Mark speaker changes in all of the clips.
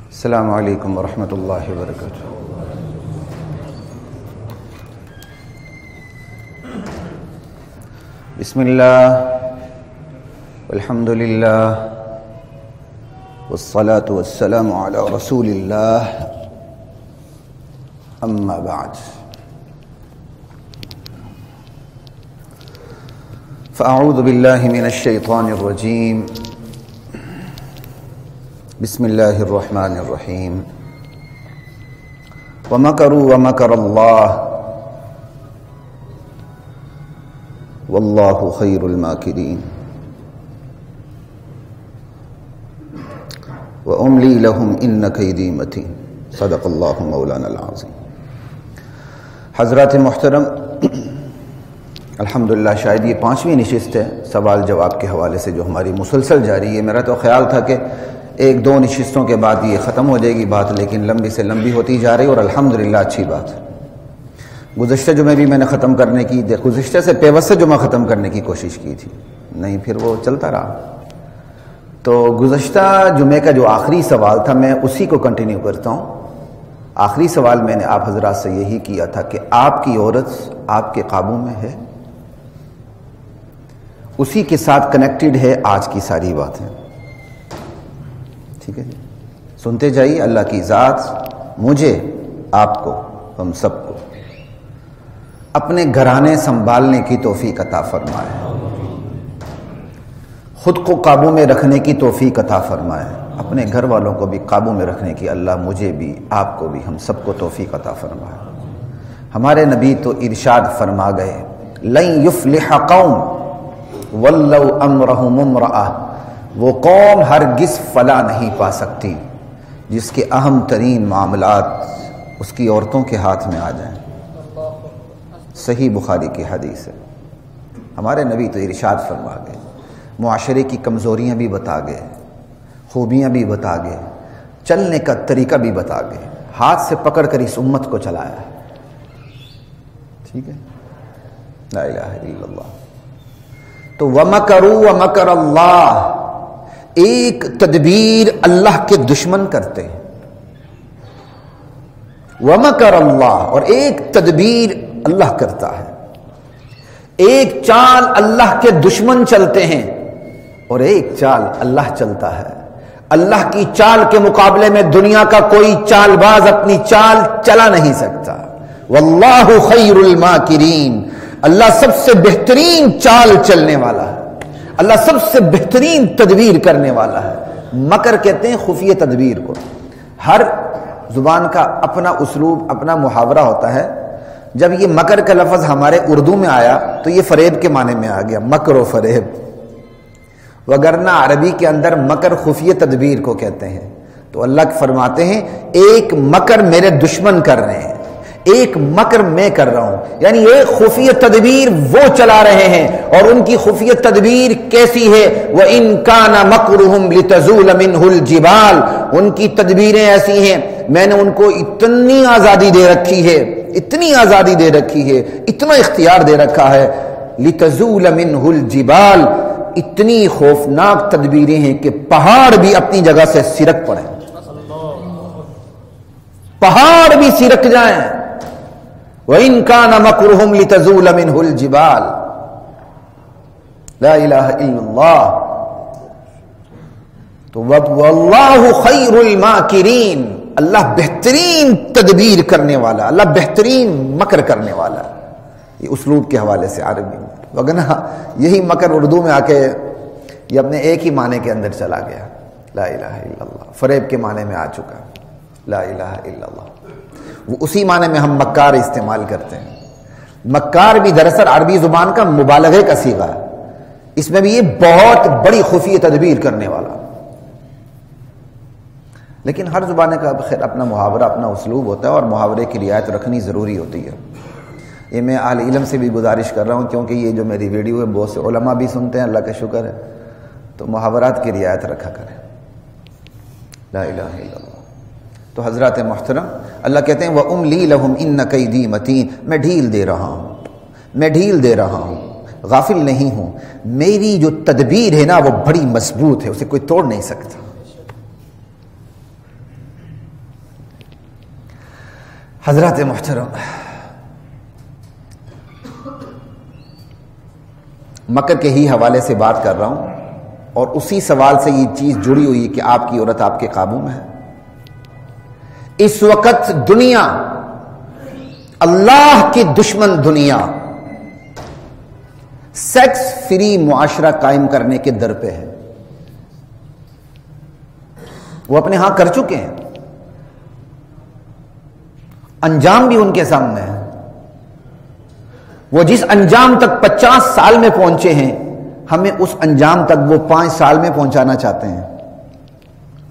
Speaker 1: السلام علیکم ورحمۃ اللہ وبرکاتہ۔ بسم اللہ والحمد للہ والصلاة والسلام علی رسول اللہ، اما بعد فاعوذ باللہ من الشیطان الرجیم، بسم اللہ الرحمن الرحیم۔ ومکروا ومکر اللہ واللہ خیر الماکرین واملی لہم ان کیدی متین، صدق اللہ مولانا العظیم۔ حضرات محترم، الحمدللہ شاید یہ 5ویں نشست ہے سوال جواب کے حوالے سے جو ہماری مسلسل جاری ہے۔ میرا تو خیال تھا کہ 1-2 نشستوں کے بعد یہ ختم ہو جائے گی بات، لیکن لمبی سے لمبی ہوتی جا رہی اور الحمدللہ اچھی بات ہے۔ گزشتہ جمعے بھی میں نے ختم کرنے کی، گزشتہ سے پیوست جمعہ ختم کرنے کی کوشش کی تھی، نہیں پھر وہ چلتا رہا۔ تو گزشتہ جمعے کا جو آخری سوال تھا میں اسی کو کنٹینیو کرتا ہوں۔ آخری سوال میں نے آپ حضرات سے یہی کیا تھا کہ آپ کی عورت آپ کے قابو میں ہے، اسی کے ساتھ کنیکٹڈ ہے آج کی ساری باتیں، ٹھیک ہے جی؟ سنتے جائیے۔ اللہ کی ذات مجھے، آپ کو، ہم سب کو اپنے گھرانے سنبھالنے کی توفیق عطا فرمائے، خود کو قابو میں رکھنے کی توفیق عطا فرمائے، اپنے گھر والوں کو بھی قابو میں رکھنے کی اللہ مجھے بھی، آپ کو بھی، ہم سب کو توفیق عطا فرمائے۔ ہمارے نبی تو ارشاد فرما گئے، لن یفلح قوم ولو امرهم امرأة، وہ قوم ہرگز فلاح نہیں پا سکتی جس کے اہم ترین معاملات اس کی عورتوں کے ہاتھ میں آ جائیں۔ صحیح بخاری کی حدیث ہے۔ ہمارے نبی تو ارشاد فرما گئے، معاشرے کی کمزوریاں بھی بتا گئے، خوبیاں بھی بتا گئے، چلنے کا طریقہ بھی بتا گئے، ہاتھ سے پکڑ کر اس امت کو چلایا ہے، ٹھیک ہے؟ لا الہ الا اللہ۔ تو وَمَكَرُوا وَمَكَرَ اللَّهُ، ایک تدبیر اللہ کے دشمن کرتے ہیں، وَمَكَرَ اللَّهُ، اور ایک تدبیر اللہ کرتا ہے۔ ایک چال اللہ کے دشمن چلتے ہیں اور ایک چال اللہ چلتا ہے۔ اللہ کی چال کے مقابلے میں دنیا کا کوئی چال باز اپنی چال چلا نہیں سکتا۔ واللہ خیر الماکرین، اللہ سب سے بہترین چال چلنے والا ہے، اللہ سب سے بہترین تدبیر کرنے والا ہے۔ مکر کہتے ہیں خفیہ تدبیر کو۔ ہر زبان کا اپنا اسلوب، اپنا محاورہ ہوتا ہے۔ جب یہ مکر کا لفظ ہمارے اردو میں آیا تو یہ فریب کے معنی میں آ گیا، مکر و فریب، وگرنہ عربی کے اندر مکر خفیہ تدبیر کو کہتے ہیں۔ تو اللہ فرماتے ہیں ایک مکر میرے دشمن کر رہے ہیں، ایک مکر میں کر رہا ہوں، یعنی ایک خفیہ تدبیر وہ چلا رہے ہیں، اور ان کی خفیہ تدبیر کیسی ہے؟ وَإِن كَانَ مَكْرُهُمْ لِتَزُولَ مِنْهُ الْجِبَالُ، ان کی تدبیریں ایسی ہیں، میں نے ان کو اتنی آزادی دے رکھی ہے، اتنی آزادی دے رکھی ہے، اتنا اختیار دے رکھا ہے، لِتَزُولَ مِنْهُ الْجِبَالُ، اتنی خوفناک تدبیریں ہیں کہ پہاڑ بھی اپنی جگہ سے سرک پڑیں، پہاڑ بھی سرک جائیں۔ وَإِن كَانَ مَكْرُهُمْ لِتَزُولَ مِنْهُ الْجِبَالُ، لا الہ الا اللہ۔ تو وَاللَّهُ خَيْرُ الْمَاكِرِينَ، اللہ بہترین تدبیر کرنے والا، اللہ بہترین مکر کرنے والا۔ یہ اسلوب کے حوالے سے عربی میں، وگرنہ یہی مکر اردو میں آ کے یہ اپنے ایک ہی معنی کے اندر چلا گیا، لا الہ الا اللہ، فریب کے معنی میں آ چکا، لا الہ الا اللہ۔ وہ اسی معنی میں ہم مکار استعمال کرتے ہیں۔ مکار بھی دراصل عربی زبان کا مبالغے کا صیغہ ہے، اس میں بھی یہ بہت بڑی خفیہ تدبیر کرنے والا۔ لیکن ہر زبان کا خیر اپنا محاورہ، اپنا اسلوب ہوتا ہے، اور محاورے کی رعایت رکھنی ضروری ہوتی ہے۔ یہ میں اہل علم سے بھی گزارش کر رہا ہوں، کیونکہ یہ جو میری ویڈیو ہے بہت سے علماء بھی سنتے ہیں، اللہ کا شکر ہے، تو محاورات کی رعایت رکھا کریں، لا الہ الا اللہ۔ تو حضرات محترم، اللہ کہتے ہیں وَأُمْلِي لَهُمْ إِنَّ كَيْدِي مَتِينٌ، میں ڈھیل دے رہا ہوں، میں ڈھیل دے رہا ہوں، غافل نہیں ہوں، میری جو تدبیر ہے نا وہ بڑی مضبوط ہے، اسے کوئی توڑ نہیں سکتا۔ حضرات محترم، مکر کے ہی حوالے سے بات کر رہا ہوں، اور اسی سوال سے یہ چیز جڑی ہوئی ہے کہ آپ کی عورت آپ کے قابو میں ہے۔ اس وقت دنیا، اللہ کی دشمن دنیا، سیکس فری معاشرہ قائم کرنے کے در پہ ہے۔ وہ اپنے ہاں کر چکے ہیں، انجام بھی ان کے سامنے ہے۔ وہ جس انجام تک 50 سال میں پہنچے ہیں، ہمیں اس انجام تک وہ 5 سال میں پہنچانا چاہتے ہیں۔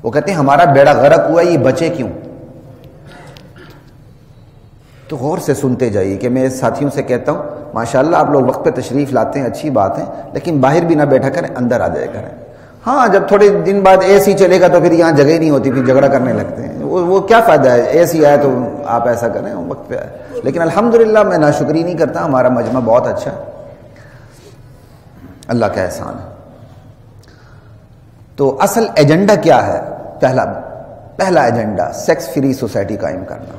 Speaker 1: وہ کہتے ہیں ہمارا بیڑا غرق ہوا، یہ بچے کیوں؟ تو غور سے سنتے جائیے کہ میں ساتھیوں سے کہتا ہوں ماشاءاللہ آپ لوگ وقت پہ تشریف لاتے ہیں، اچھی بات ہے، لیکن باہر بھی نہ بیٹھا کریں، اندر آ جائے کریں۔ ہاں جب تھوڑے دن بعد اے سی چلے گا تو پھر یہاں جگہ ہی نہیں ہوتی، پھر جھگڑا کرنے لگتے ہیں۔ وہ کیا فائدہ ہے؟ اے سی آئے تو آپ ایسا کریں، وقت پہ آئے۔ لیکن الحمدللہ میں ناشکری نہیں کرتا، ہمارا مجمع بہت اچھا ہے، اللہ کا احسان ہے۔ تو اصل ایجنڈا کیا ہے؟ پہلا ایجنڈا سیکس فری سوسائٹی قائم کرنا۔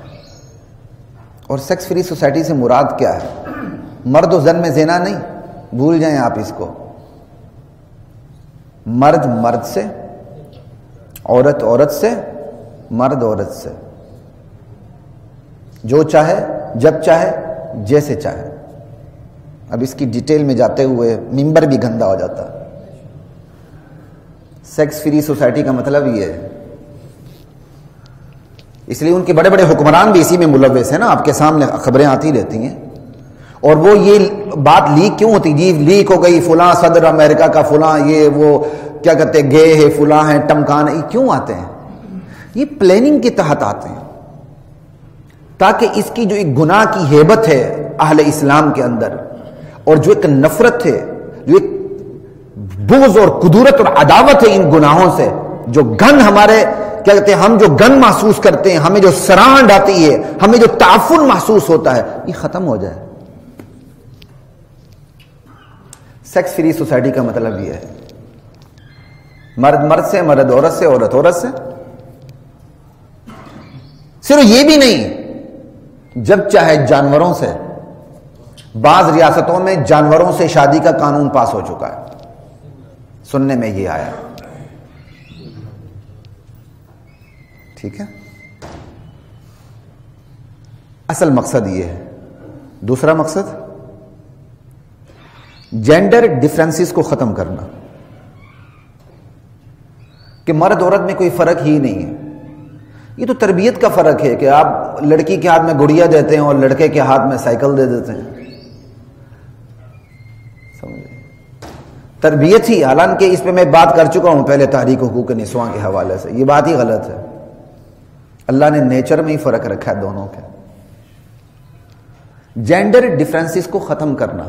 Speaker 1: اور سیکس فری سوسائٹی سے مراد کیا ہے؟ مرد و زن میں زنا نہیں، بھول جائیں آپ اس کو۔ مرد مرد سے، عورت عورت سے، مرد عورت سے، جو چاہے جب چاہے جیسے چاہے۔ اب اس کی ڈیٹیل میں جاتے ہوئے ممبر بھی گندا ہو جاتا ہے۔ سیکس فری سوسائٹی کا مطلب یہ ہے، اس لیے ان کے بڑے بڑے حکمران بھی اسی میں ملوث ہیں نا، آپ کے سامنے خبریں آتی رہتی ہیں۔ اور وہ یہ بات لیک کیوں ہوتی؟ جی لیک ہو گئی، فلاں صدر امریکہ کا فلاں، یہ وہ کیا کہتے ہیں، گے ہے، فلاں ہیں، ٹمکان ہے۔ یہ کیوں آتے ہیں؟ یہ پلاننگ کے تحت آتے ہیں، تاکہ اس کی جو ایک گناہ کی ہیبت ہے اہل اسلام کے اندر، اور جو ایک نفرت ہے، جو ایک بغض اور کدورت اور عداوت ہے ان گناہوں سے، جو گن ہمارے کیا کہتے ہیں، ہم جو گن محسوس کرتے ہیں، ہمیں جو سرانڈ آتی ہے، ہمیں جو تعفن محسوس ہوتا ہے، یہ ختم ہو جائے۔ سیکس فری سوسائٹی کا مطلب یہ ہے، مرد مرد سے، مرد عورت سے، عورت عورت سے۔ صرف یہ بھی نہیں، جب چاہے جانوروں سے۔ بعض ریاستوں میں جانوروں سے شادی کا قانون پاس ہو چکا ہے، سننے میں یہ آیا۔ ٹھیک ہے، اصل مقصد یہ ہے۔ دوسرا مقصد جینڈر ڈفرینسز کو ختم کرنا، کہ مرد عورت میں کوئی فرق ہی نہیں ہے۔ یہ تو تربیت کا فرق ہے کہ آپ لڑکی کے ہاتھ میں گڑیا دیتے ہیں اور لڑکے کے ہاتھ میں سائیکل دے دیتے ہیں، سمجھے؟ تربیت ہی، حالانکہ اس پہ میں بات کر چکا ہوں پہلے تحریک حقوق نسواں کے حوالے سے، یہ بات ہی غلط ہے۔ اللہ نے نیچر میں ہی فرق رکھا ہے دونوں کے۔ جینڈر ڈفرینسز کو ختم کرنا،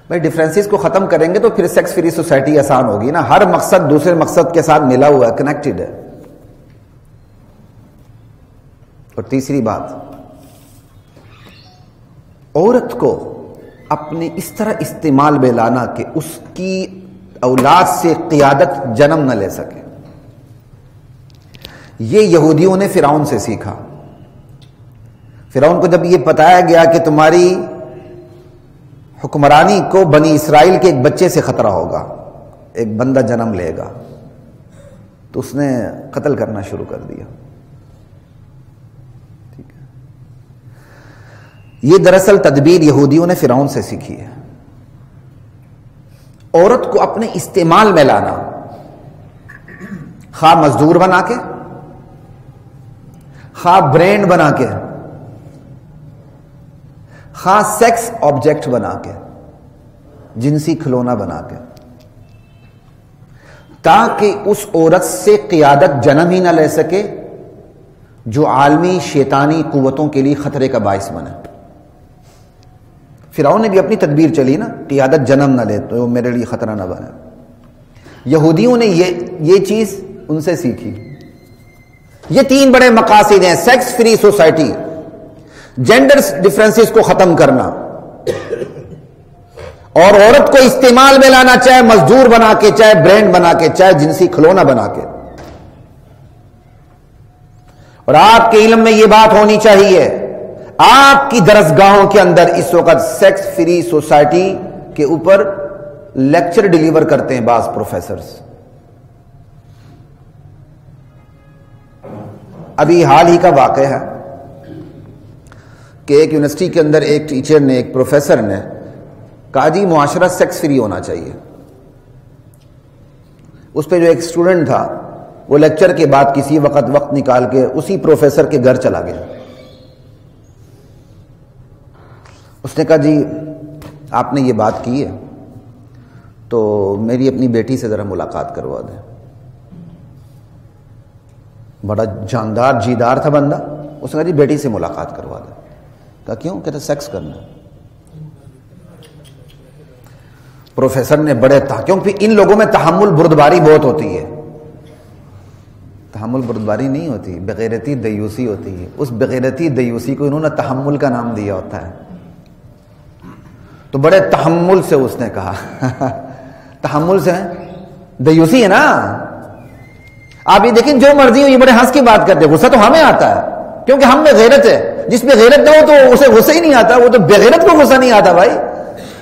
Speaker 1: بھائی ڈفرینسز کو ختم کریں گے تو پھر سیکس فری سوسائٹی آسان ہوگی نا۔ ہر مقصد دوسرے مقصد کے ساتھ ملا ہوا ہے، کنیکٹڈ ہے۔ اور تیسری بات، عورت کو اپنے اس طرح استعمال میں لانا کہ اس کی اولاد سے قیادت جنم نہ لے سکے۔ یہ یہودیوں نے فرعون سے سیکھا۔ فرعون کو جب یہ بتایا گیا کہ تمہاری حکمرانی کو بنی اسرائیل کے ایک بچے سے خطرہ ہوگا، ایک بندہ جنم لے گا، تو اس نے قتل کرنا شروع کر دیا۔ ٹھیک ہے، یہ دراصل تدبیر یہودیوں نے فرعون سے سیکھی ہے۔ عورت کو اپنے استعمال میں لانا، خواہ مزدور بنا کے، خواہ برینڈ بنا کے، خواہ سیکس آبجیکٹ بنا کے، جنسی کھلونا بنا کے، تاکہ اس عورت سے قیادت جنم ہی نہ لے سکے جو عالمی شیطانی قوتوں کے لیے خطرے کا باعث بنے۔ فرعون نے بھی اپنی تدبیر چلی نا، قیادت جنم نہ لے تو میرے لیے خطرہ نہ بنے۔ یہودیوں نے یہ چیز ان سے سیکھی۔ یہ تین بڑے مقاصد ہیں: sex free society, gender differences کو ختم کرنا، اور عورت کو استعمال میں لانا، چاہے مزدور بنا کے، چاہے برینڈ بنا کے، چاہے جنسی کھلونا بنا کے۔ اور آپ کے علم میں یہ بات ہونی چاہیے، آپ کی درسگاہوں کے اندر اس وقت سیکس فری سوسائٹی کے اوپر لیکچر ڈیلیور کرتے ہیں بعض پروفیسرز. ابھی حال ہی کا واقعہ ہے کہ ایک یونیورسٹی کے اندر ایک ٹیچر نے، ایک پروفیسر نے کہا جی معاشرہ سیکس فری ہونا چاہیے. اس پہ جو ایک اسٹوڈنٹ تھا وہ لیکچر کے بعد کسی وقت نکال کے اسی پروفیسر کے گھر چلا گیا. اس نے کہا جی آپ نے یہ بات کی ہے تو میری اپنی بیٹی سے ذرا ملاقات کروا دیں. بڑا جاندار جیدار تھا بندہ. اس نے کہا جی بیٹی سے ملاقات کروا دیں. کہا کیوں؟ کہتا سیکس کرنا. پروفیسر نے بڑے کیونکہ ان لوگوں میں تحمل بردباری بہت ہوتی ہے. تحمل بردباری نہیں ہوتی، بغیرتی دیوسی ہوتی ہے. اس بغیرتی دیوسی کو انہوں نے تحمل کا نام دیا ہوتا ہے. تو بڑے تحمل سے اس نے کہا تحمل سے دیوسی ہے نا. آپ یہ دیکھیں جو مرضی ہو یہ بڑے ہنس کی بات کرتے، غصہ تو ہمیں آتا ہے کیونکہ ہم میں غیرت ہے. جس میں غیرت نہ ہو تو اسے غصہ ہی نہیں آتا، وہ تو بغیرت کو غصہ نہیں آتا بھائی.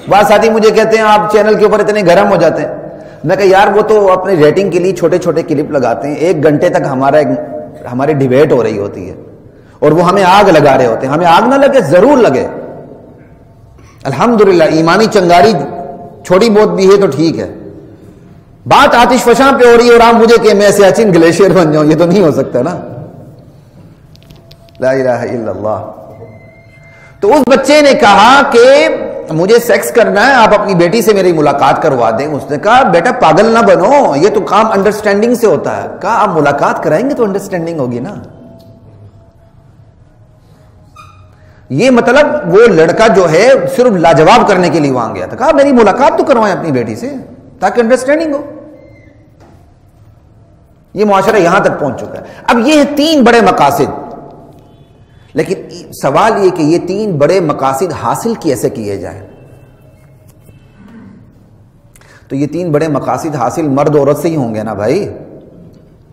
Speaker 1: بعض ساتھی مجھے کہتے ہیں آپ چینل کے اوپر اتنے گرم ہو جاتے ہیں. میں کہا یار وہ تو اپنے ریٹنگ کے لیے چھوٹے چھوٹے کلپ لگاتے ہیں. 1 گھنٹے تک ہماری ڈیبیٹ ہو رہی ہوتی ہے اور وہ ہمیں آگ لگا رہے ہوتے ہیں. ہمیں آگ نہ لگے، ضرور لگے. الحمدللہ ایمانی چنگاری چھوٹی بہت بھی ہے تو ٹھیک ہے. بات آتش فشاں پہ ہو رہی ہے اور آپ مجھے کہ میں سیاچن گلیشیئر بن جاؤں، یہ تو نہیں ہو سکتا نا. لا الہ الا اللہ. تو اس بچے نے کہا کہ مجھے سیکس کرنا ہے، آپ اپنی بیٹی سے میری ملاقات کروا دیں. اس نے کہا بیٹا پاگل نہ بنو، یہ تو کام انڈرسٹینڈنگ سے ہوتا ہے. کہا آپ ملاقات کرائیں گے تو انڈرسٹینڈنگ ہوگی نا. یہ مطلب وہ لڑکا جو ہے صرف لاجواب کرنے کے لیے وہاں گیا تھا. کہا میری ملاقات تو کروائیں اپنی بیٹی سے تاکہ انڈرسٹینڈنگ ہو. یہ معاشرہ یہاں تک پہنچ چکا ہے. اب یہ 3 بڑے مقاصد، لیکن سوال یہ کہ یہ 3 بڑے مقاصد حاصل کیسے کیے جائیں؟ تو یہ 3 بڑے مقاصد حاصل مرد عورت سے ہی ہوں گے نا بھائی،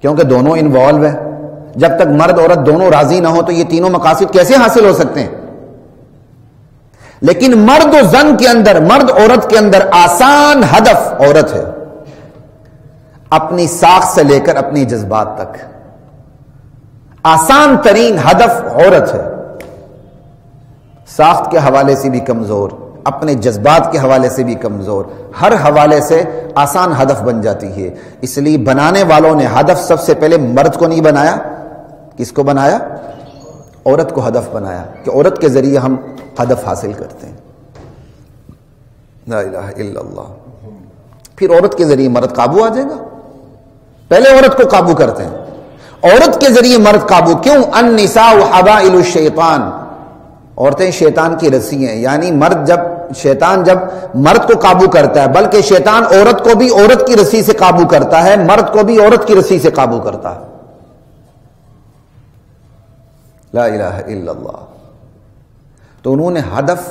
Speaker 1: کیونکہ دونوں انوالو ہیں. جب تک مرد عورت دونوں راضی نہ ہو تو یہ تینوں مقاصد کیسے حاصل ہو سکتے ہیں؟ لیکن مرد و زن کے اندر، مرد عورت کے اندر آسان ہدف عورت ہے، اپنی ساخت سے لے کر اپنی جذبات تک. آسان ترین ہدف عورت ہے. ساخت کے حوالے سے بھی کمزور، اپنے جذبات کے حوالے سے بھی کمزور، ہر حوالے سے آسان ہدف بن جاتی ہے. اس لیے بنانے والوں نے ہدف سب سے پہلے مرد کو نہیں بنایا. کس کو بنایا؟ عورت کو ہدف بنایا کہ عورت کے ذریعے ہم ہدف حاصل کرتے ہیں. لا الہ الا اللہ. پھر عورت کے ذریعے مرد قابو آ جائے گا. پہلے عورت کو قابو کرتے ہیں، عورت کے ذریعے مرد قابو. کیوں؟ النساء حبائل الشیطان. عورتیں شیطان کی رسی ہیں. یعنی شیطان جب مرد کو قابو کرتا ہے، بلکہ شیطان عورت کو بھی عورت کی رسی سے قابو کرتا ہے، مرد کو بھی عورت کی رسی سے قابو کرتا ہے. لا الہ الا اللہ. تو انہوں نے ہدف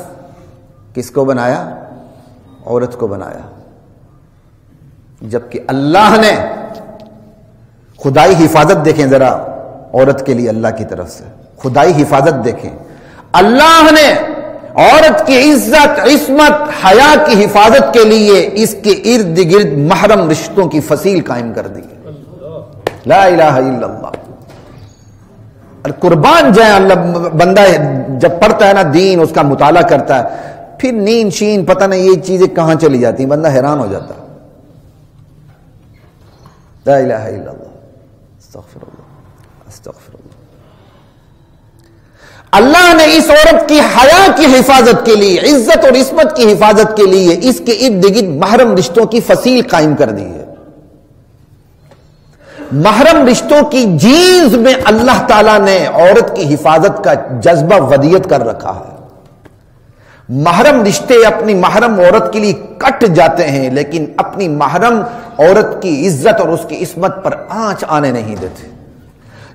Speaker 1: کس کو بنایا؟ عورت کو بنایا. جبکہ اللہ نے خدائی حفاظت دیکھیں ذرا عورت کے لیے، اللہ کی طرف سے خدائی حفاظت دیکھیں. اللہ نے عورت کی عزت، عصمت، حیا کی حفاظت کے لیے اس کے ارد گرد محرم رشتوں کی فصیل قائم کر دی. لا الہ الا اللہ. قربان جائیں اللہ. بندہ جب پڑھتا ہے نا دین، اس کا مطالعہ کرتا ہے، پھر نیند شین پتہ نہیں یہ چیزیں کہاں چلی جاتی ہیں، بندہ حیران ہو جاتا. لا الہ الا اللہ. استغفر اللہ، استغفر اللہ. اللہ نے اس عورت کی حیا کی حفاظت کے لیے، عزت اور عصمت کی حفاظت کے لیے اس کے ارد گرد محرم رشتوں کی فصیل قائم کر دی ہے. محرم رشتوں کی جینز میں اللہ تعالیٰ نے عورت کی حفاظت کا جذبہ ودیت کر رکھا ہے. محرم رشتے اپنی محرم عورت کے لیے کٹ جاتے ہیں، لیکن اپنی محرم عورت کی عزت اور اس کی عصمت پر آنچ آنے نہیں دیتے.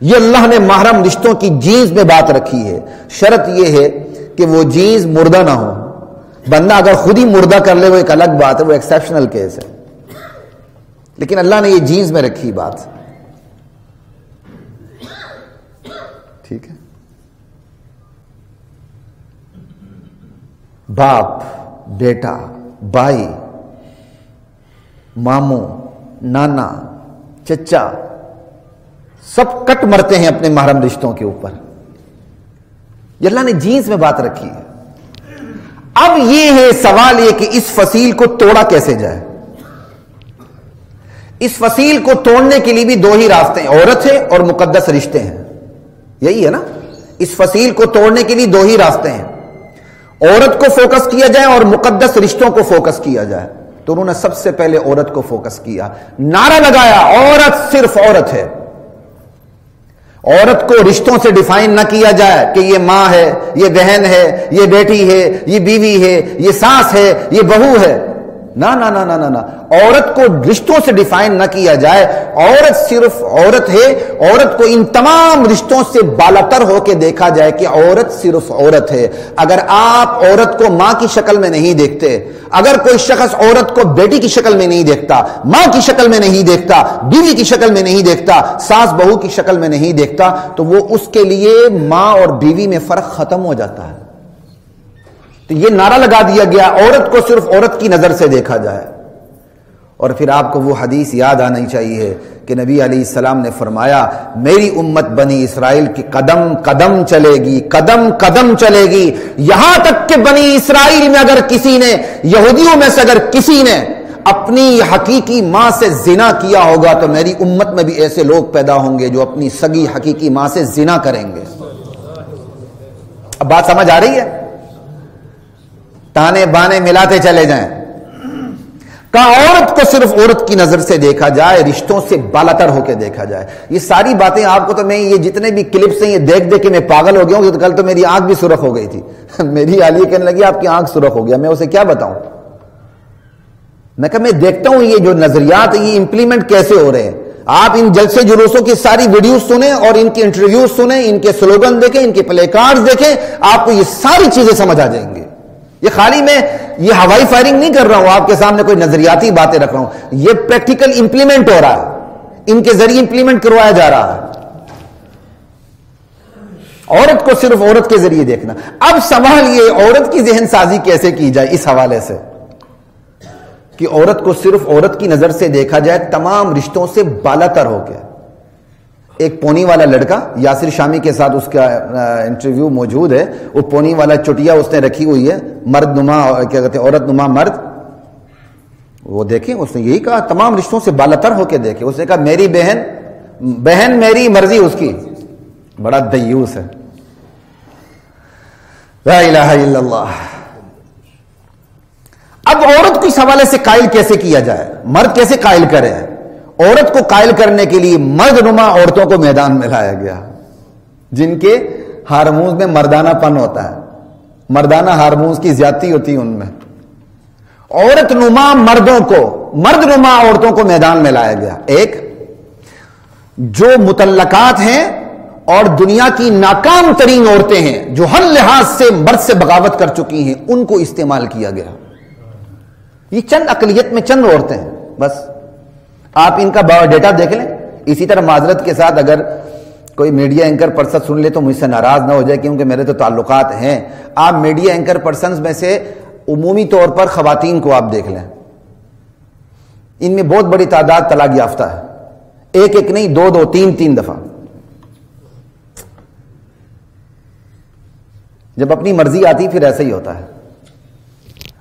Speaker 1: یہ اللہ نے محرم رشتوں کی جینز میں بات رکھی ہے. شرط یہ ہے کہ وہ جینز مردہ نہ ہو. بندہ اگر خود ہی مردہ کر لے وہ ایک الگ بات ہے، وہ ایکسیپشنل کیس ہے، لیکن اللہ نے یہ جینز میں رکھی بات. ٹھیک ہے؟ باپ، بیٹا، بھائی، ماموں، نانا، چچا، سب کٹ مرتے ہیں اپنے محرم رشتوں کے اوپر. یہ اللہ نے جینس میں بات رکھی ہے. اب یہ ہے سوال یہ کہ اس فصیل کو توڑا کیسے جائے. اس فصیل کو توڑنے کے لیے بھی دو ہی راستے ہیں، عورت ہے اور مقدس رشتے ہیں. یہی ہے نا؟ اس فصیل کو توڑنے کے لیے دو ہی راستے ہیں، عورت کو فوکس کیا جائے اور مقدس رشتوں کو فوکس کیا جائے. تو انہوں نے سب سے پہلے عورت کو فوکس کیا، نعرہ لگایا عورت صرف عورت ہے. عورت کو رشتوں سے ڈیفائن نہ کیا جائے کہ یہ ماں ہے، یہ بہن ہے، یہ بیٹی ہے، یہ بیوی ہے، یہ ساس ہے، یہ بہو ہے. نہ نہ نہ نہ نہ، عورت کو رشتوں سے ڈیفائن نہ کیا جائے. عورت صرف عورت ہے. عورت کو ان تمام رشتوں سے بالاتر ہو کے دیکھا جائے کہ عورت صرف عورت ہے. اگر آپ عورت کو ماں کی شکل میں نہیں دیکھتے، اگر کوئی شخص عورت کو بیٹی کی شکل میں نہیں دیکھتا، ماں کی شکل میں نہیں دیکھتا، بیوی کی شکل میں نہیں دیکھتا، ساس بہو کی شکل میں نہیں دیکھتا، تو وہ اس کے لیے ماں اور بیوی میں فرق ختم ہو جاتا ہے. تو یہ نعرہ لگا دیا گیا عورت کو صرف عورت کی نظر سے دیکھا جائے. اور پھر آپ کو وہ حدیث یاد آنی چاہیے کہ نبی علیہ السلام نے فرمایا میری امت بنی اسرائیل کی قدم قدم چلے گی، قدم قدم چلے گی، یہاں تک کہ بنی اسرائیل میں اگر کسی نے، یہودیوں میں سے اگر کسی نے اپنی حقیقی ماں سے زنا کیا ہوگا تو میری امت میں بھی ایسے لوگ پیدا ہوں گے جو اپنی سگی حقیقی ماں سے زنا کریں گے. اب بات سمجھ آ رہی ہے؟ تانے بانے ملاتے چلے جائیں. کہا عورت کو صرف عورت کی نظر سے دیکھا جائے، رشتوں سے بالاتر ہو کے دیکھا جائے. یہ ساری باتیں آپ کو تو میں یہ جتنے بھی کلپس ہیں یہ دیکھ دیکھ کے میں پاگل ہو گیا ہوں. کل تو میری آنکھ بھی سرخ ہو گئی تھی. میری عالیہ کہنے لگی آپ کی آنکھ سرخ ہو گیا. میں اسے کیا بتاؤں؟ میں کہا میں دیکھتا ہوں یہ جو نظریات ہیں یہ امپلیمنٹ کیسے ہو رہے ہیں. آپ ان جلسے جلوسوں کی ساری ویڈیوز سنیں اور ان کی انٹرویوز سنیں، ان کے سلوگن دیکھیں، ان کے پلے کارڈز دیکھیں، آپ کو یہ ساری چیزیں سمجھ آ جائیں گے. یہ خالی میں یہ ہوائی فائرنگ نہیں کر رہا ہوں، آپ کے سامنے کوئی نظریاتی باتیں رکھ رہا ہوں. یہ پریکٹیکل امپلیمنٹ ہو رہا ہے، ان کے ذریعے امپلیمنٹ کروایا جا رہا ہے. عورت کو صرف عورت کے ذریعے دیکھنا. اب سوال یہ عورت کی ذہن سازی کیسے کی جائے اس حوالے سے کہ عورت کو صرف عورت کی نظر سے دیکھا جائے تمام رشتوں سے بالاتر ہو کے. ایک پونی والا لڑکا یاسر شامی کے ساتھ اس کا انٹرویو موجود ہے. وہ پونی والا چٹیا اس نے رکھی ہوئی ہے، مرد نما، کیا کہتے ہیں، عورت نما مرد. وہ دیکھیں اس نے یہی کہا تمام رشتوں سے بالاتر ہو کے دیکھے. اس نے کہا میری بہن میری مرضی اس کی. بڑا دیوس ہے. لا الہ الا اللہ. اب عورت کو اس حوالے سے قائل کیسے کیا جائے، مرد کیسے قائل کرے؟ عورت کو قائل کرنے کے لیے مرد نما عورتوں کو میدان میں لایا گیا جن کے ہارمونز میں مردانہ پن ہوتا ہے، مردانہ ہارمونز کی زیادتی ہوتی ہے ان میں. عورت نما مردوں کو، مرد نما عورتوں کو میدان میں لایا گیا. ایک جو مطلقات ہیں اور دنیا کی ناکام ترین عورتیں ہیں جو ہر لحاظ سے مرد سے بغاوت کر چکی ہیں، ان کو استعمال کیا گیا. یہ چند اقلیت میں چند عورتیں ہیں بس. آپ ان کا بایو ڈیٹا دیکھ لیں. اسی طرح معذرت کے ساتھ اگر کوئی میڈیا اینکر پرسن سن لے تو مجھ سے ناراض نہ ہو جائے کیونکہ میرے تو تعلقات ہیں. آپ میڈیا اینکر پرسنز میں سے عمومی طور پر خواتین کو آپ دیکھ لیں، ان میں بہت بڑی تعداد طلاق یافتہ ہے. ایک ایک نہیں، دو دو تین تین دفعہ. جب اپنی مرضی آتی پھر ایسا ہی ہوتا ہے.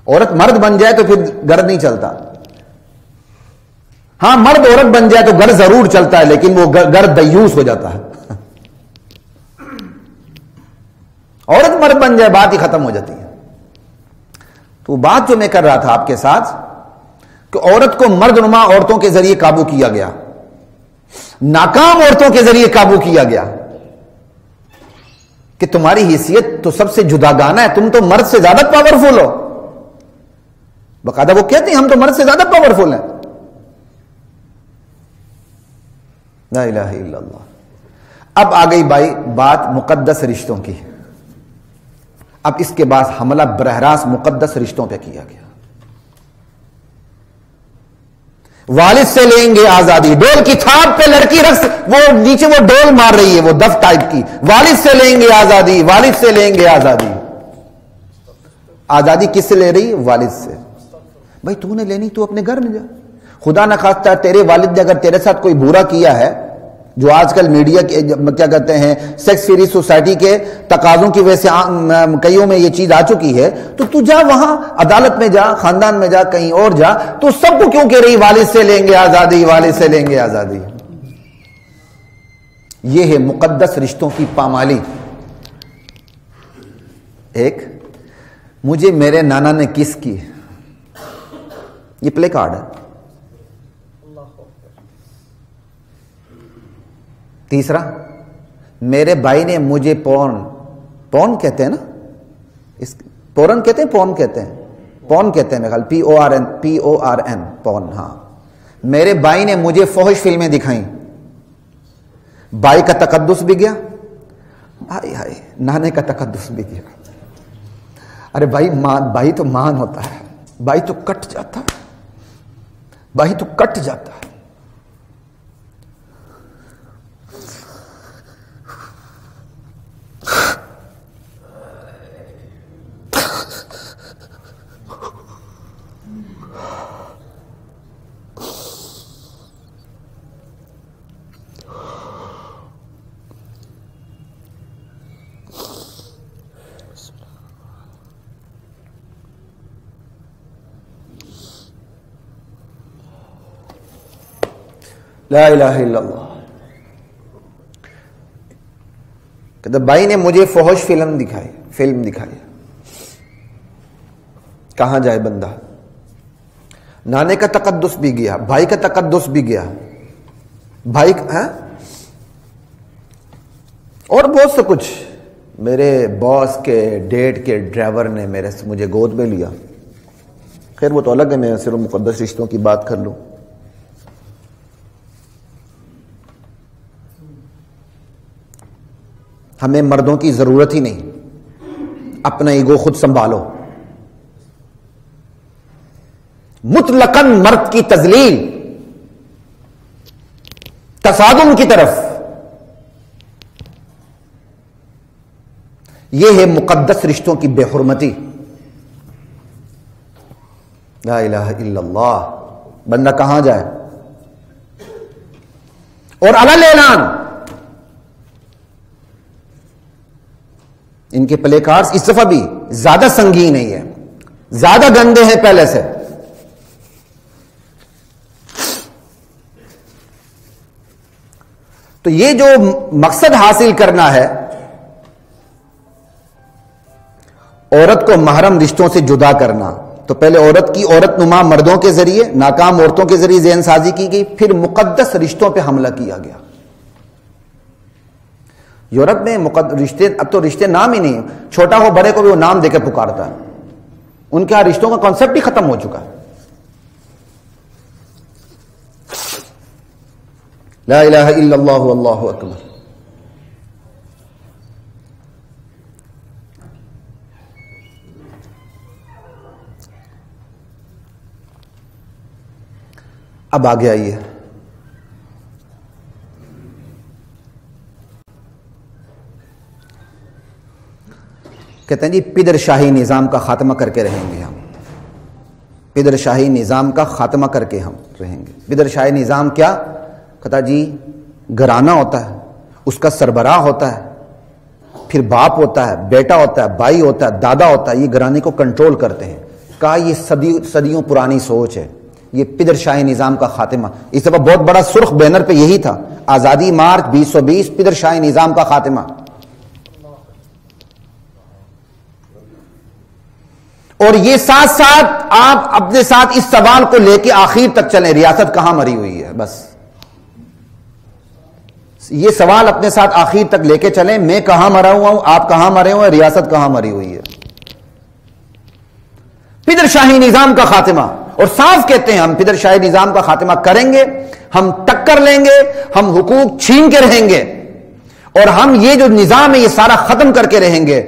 Speaker 1: عورت مرد بن جائے تو پھر گھر نہیں چلتا. ہاں مرد عورت بن جائے تو گھر ضرور چلتا ہے لیکن وہ گھر دیوس ہو جاتا ہے. عورت مرد بن جائے بات ہی ختم ہو جاتی ہے. تو بات جو میں کر رہا تھا آپ کے ساتھ کہ عورت کو مرد نما عورتوں کے ذریعے قابو کیا گیا، ناکام عورتوں کے ذریعے قابو کیا گیا کہ تمہاری حیثیت تو سب سے جداگانہ ہے، تم تو مرد سے زیادہ پاورفل ہو. باقاعدہ وہ کہتے ہیں ہم تو مرد سے زیادہ پاورفل ہیں. لا الہ الا اللہ. اب آ گئی بات مقدس رشتوں کی. اب اس کے بعد حملہ براہ راست مقدس رشتوں پہ کیا گیا. والد سے لیں گے آزادی. ڈول کی تھاپ پہ لڑکی رقص، وہ نیچے وہ ڈول مار رہی ہے، وہ دف ٹائپ کی. والد سے لیں گے آزادی، والد سے لیں گے آزادی. آزادی کس سے لے رہی ہے؟ والد سے. بھائی تو نے لینی تو اپنے گھر میں جا. خدا نہ خواستہ تیرے والد نے اگر تیرے ساتھ کوئی برا کیا ہے، جو آج کل میڈیا کے کیا کہتے ہیں سیکس فری سوسائٹی کے تقاضوں کی وجہ سے کئیوں میں یہ چیز آ چکی ہے، تو جا وہاں عدالت میں جا، خاندان میں جا، کہیں اور جا. تو سب کو کیوں کہہ رہی والد سے لیں گے آزادی، والد سے لیں گے آزادی؟ یہ ہے مقدس رشتوں کی پامالی. ایک مجھے میرے نانا نے کس کی، یہ پلے کارڈ ہے. تیسرا، میرے بھائی نے مجھے پون کہتے ہیں نا، پورن کہتے ہیں، پون کہتے ہیں، پون کہتے ہیں میرے خیال، PORN پون. ہاں، میرے بھائی نے مجھے فحش فلمیں دکھائیں. بھائی کا تقدس بھی گیا، ہائے ہائے، نانے کا تقدس بھی گیا. ارے بھائی تو مان ہوتا ہے، بھائی تو کٹ جاتا ہے، بھائی تو کٹ جاتا ہے. لا الہ الا اللہ. کہتے بھائی نے مجھے فحش فلم دکھائی. کہاں جائے بندہ؟ نانے کا تقدس بھی گیا، بھائی کا تقدس بھی گیا، بھائی اور بہت سے کچھ. میرے باس کے ڈیٹ کے ڈرائیور نے مجھے گود میں لیا. خیر وہ تو الگ ہے، میں صرف مقدس رشتوں کی بات کر لوں. ہمیں مردوں کی ضرورت ہی نہیں، اپنا ایگو خود سنبھالو. مطلقاً مرد کی تذلیل، تصادم کی طرف، یہ ہے مقدس رشتوں کی بے حرمتی. لا الہ الا اللہ. بندہ کہاں جائے؟ اور علل اعلان ان کے پلے کارڈز اس دفعہ بھی زیادہ سنگین نہیں ہے، زیادہ گندے ہیں پہلے سے. تو یہ جو مقصد حاصل کرنا ہے، عورت کو محرم رشتوں سے جدا کرنا، تو پہلے عورت نما مردوں کے ذریعے، ناکام عورتوں کے ذریعے ذہن سازی کی گئی، پھر مقدس رشتوں پہ حملہ کیا گیا. یورپ میں رشتے، اب تو رشتے نام ہی نہیں، چھوٹا ہو بڑے کو بھی وہ نام دے کے پکارتا ہے. ان کے یہاں رشتوں کا کانسیپٹ ہی ختم ہو چکا ہے. لا الہ الا اللہ واللہ اکبر. اب آگے آئیے. کہتے ہیں جی پدر شاہی نظام کا خاتمہ کر کے رہیں گے ہم. پدر شاہی نظام کا خاتمہ کر کے ہم رہیں گے. پدر شاہی نظام کیا؟ کہتا جی گھرانہ ہوتا ہے، اس کا سربراہ ہوتا ہے، پھر باپ ہوتا ہے، بیٹا ہوتا ہے، بھائی ہوتا ہے، دادا ہوتا ہے، یہ گھرانے کو کنٹرول کرتے ہیں. کہا یہ صدیوں پرانی سوچ ہے، یہ پدر شاہی نظام کا خاتمہ. اس دفعہ بہت بڑا سرخ بینر پہ یہی تھا، آزادی مارچ 2020، پدر شاہی نظام کا خاتمہ. اور یہ ساتھ ساتھ آپ اپنے ساتھ اس سوال کو لے کے آخر تک چلیں، ریاست کہاں مری ہوئی ہے. بس یہ سوال اپنے ساتھ آخر تک لے کے چلیں، میں کہاں مرا ہوا ہوں، آپ کہاں مرے ہوئے ہیں، ریاست کہاں مری ہوئی ہے. پدر شاہی نظام کا خاتمہ. اور صاف کہتے ہیں ہم پدر شاہی نظام کا خاتمہ کریں گے، ہم ٹکر لیں گے، ہم حقوق چھین کے رہیں گے، اور ہم یہ جو نظام ہے یہ سارا ختم کر کے رہیں گے.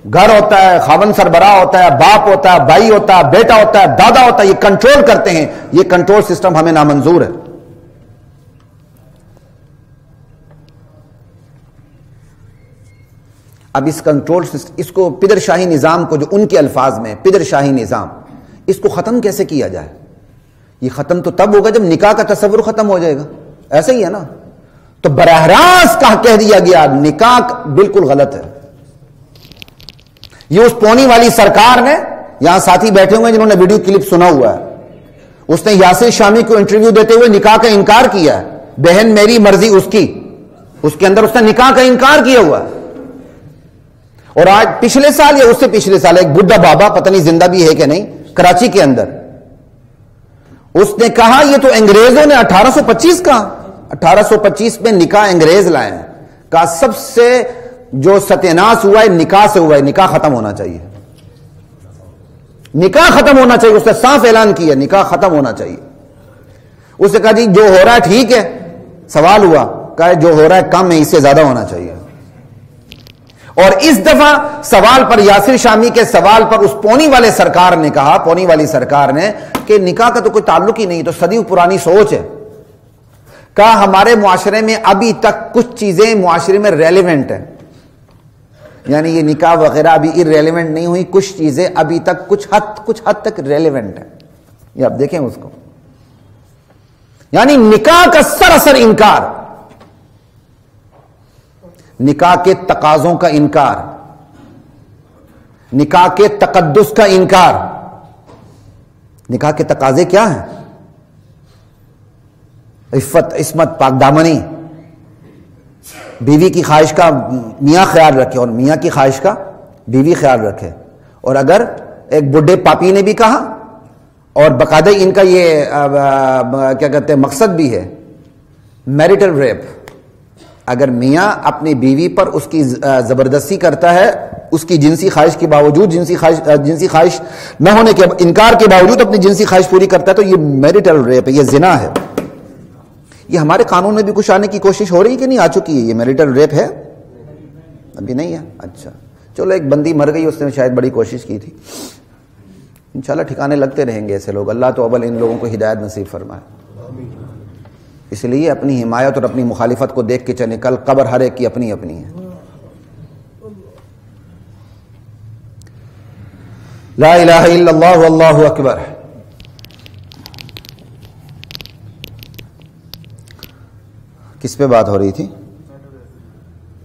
Speaker 1: گھر ہوتا ہے، خاوند سربراہ ہوتا ہے، باپ ہوتا ہے، بھائی ہوتا ہے، بیٹا ہوتا ہے، دادا ہوتا ہے، یہ کنٹرول کرتے ہیں. یہ کنٹرول سسٹم ہمیں نامنظور ہے. اب اس کنٹرول سسٹم، اس کو پدر شاہی نظام کو، جو ان کے الفاظ میں پدر شاہی نظام، اس کو ختم کیسے کیا جائے؟ یہ ختم تو تب ہوگا جب نکاح کا تصور ختم ہو جائے گا. ایسا ہی ہے نا. تو براہ راست کہہ دیا گیا نکاح بالکل غلط ہے. یہ اس پونی والی سرکار نے، یہاں ساتھی بیٹھے ہوئے جنہوں نے ویڈیو کلپ سنا ہوا ہے، اس نے یاسر شامی کو انٹرویو دیتے ہوئے نکاح کا انکار کیا ہے. بہن میری مرضی اس کی، اس کے اندر اس نے نکاح کا انکار کیا ہوا ہے. اور آج پچھلے سال یا اس سے پچھلے سال ایک بڈھا بابا، پتہ نہیں زندہ بھی ہے کہ نہیں، کراچی کے اندر، اس نے کہا یہ تو انگریزوں نے 1825 کا 1825 میں نکاح انگریز لائے ہیں. کہا سب سے جو ستیاناش ہوا ہے نکاح سے ہوا ہے. نکاح ختم ہونا چاہیے، نکاح ختم ہونا چاہیے. اس نے صاف اعلان کیا نکاح ختم ہونا چاہیے. اس نے کہا جی جو ہو رہا ہے ٹھیک ہے. سوال ہوا، کہا جو ہو رہا ہے کم ہے، اس سے زیادہ ہونا چاہیے. اور اس دفعہ سوال پر، یاسر شامی کے سوال پر، اس پونی والے سرکار نے کہا، پونی والی سرکار نے، کہ نکاح کا تو کوئی تعلق ہی نہیں، تو صدیوں پرانی سوچ ہے. کہا ہمارے معاشرے میں ابھی تک کچھ چیزیں معاشرے میں ریلیونٹ ہیں، یعنی یہ نکاح وغیرہ ابھی ارریلیونٹ نہیں ہوئی، کچھ چیزیں ابھی تک کچھ حد تک ریلیونٹ ہیں. یہ آپ دیکھیں اس کو، یعنی نکاح کا سراسر انکار، نکاح کے تقاضوں کا انکار، نکاح کے تقدس کا انکار. نکاح کے تقاضے کیا ہیں؟ عفت، عصمت، پاک دامنی، بیوی کی خواہش کا میاں خیال رکھے اور میاں کی خواہش کا بیوی خیال رکھے. اور اگر ایک بڈھے پاپی نے بھی کہا، اور باقاعدہ ان کا یہ کیا کہتے ہیں مقصد بھی ہے، میریٹل ریپ. اگر میاں اپنی بیوی پر اس کی زبردستی کرتا ہے، اس کی جنسی خواہش کے باوجود، جنسی خواہش نہ ہونے کے انکار کے باوجود اپنی جنسی خواہش پوری کرتا ہے، تو یہ میریٹل ریپ ہے، یہ زنا ہے. یہ ہمارے قانون میں بھی کچھ آنے کی کوشش ہو رہی ہے کہ نہیں آ چکی ہے؟ یہ میریٹل ریپ ہے؟ ابھی نہیں ہے. اچھا چلو، ایک بندی مر گئی، اس نے شاید بڑی کوشش کی تھی. انشاءاللہ ٹھکانے لگتے رہیں گے ایسے لوگ. اللہ تو اول ان لوگوں کو ہدایت نصیب فرمائے. اس لیے اپنی حمایت اور اپنی مخالفت کو دیکھ کے چلیں. کل قبر ہر ایک کی اپنی اپنی ہے. لا الہ الا اللہ واللہ اکبر. کس پہ بات ہو رہی تھی؟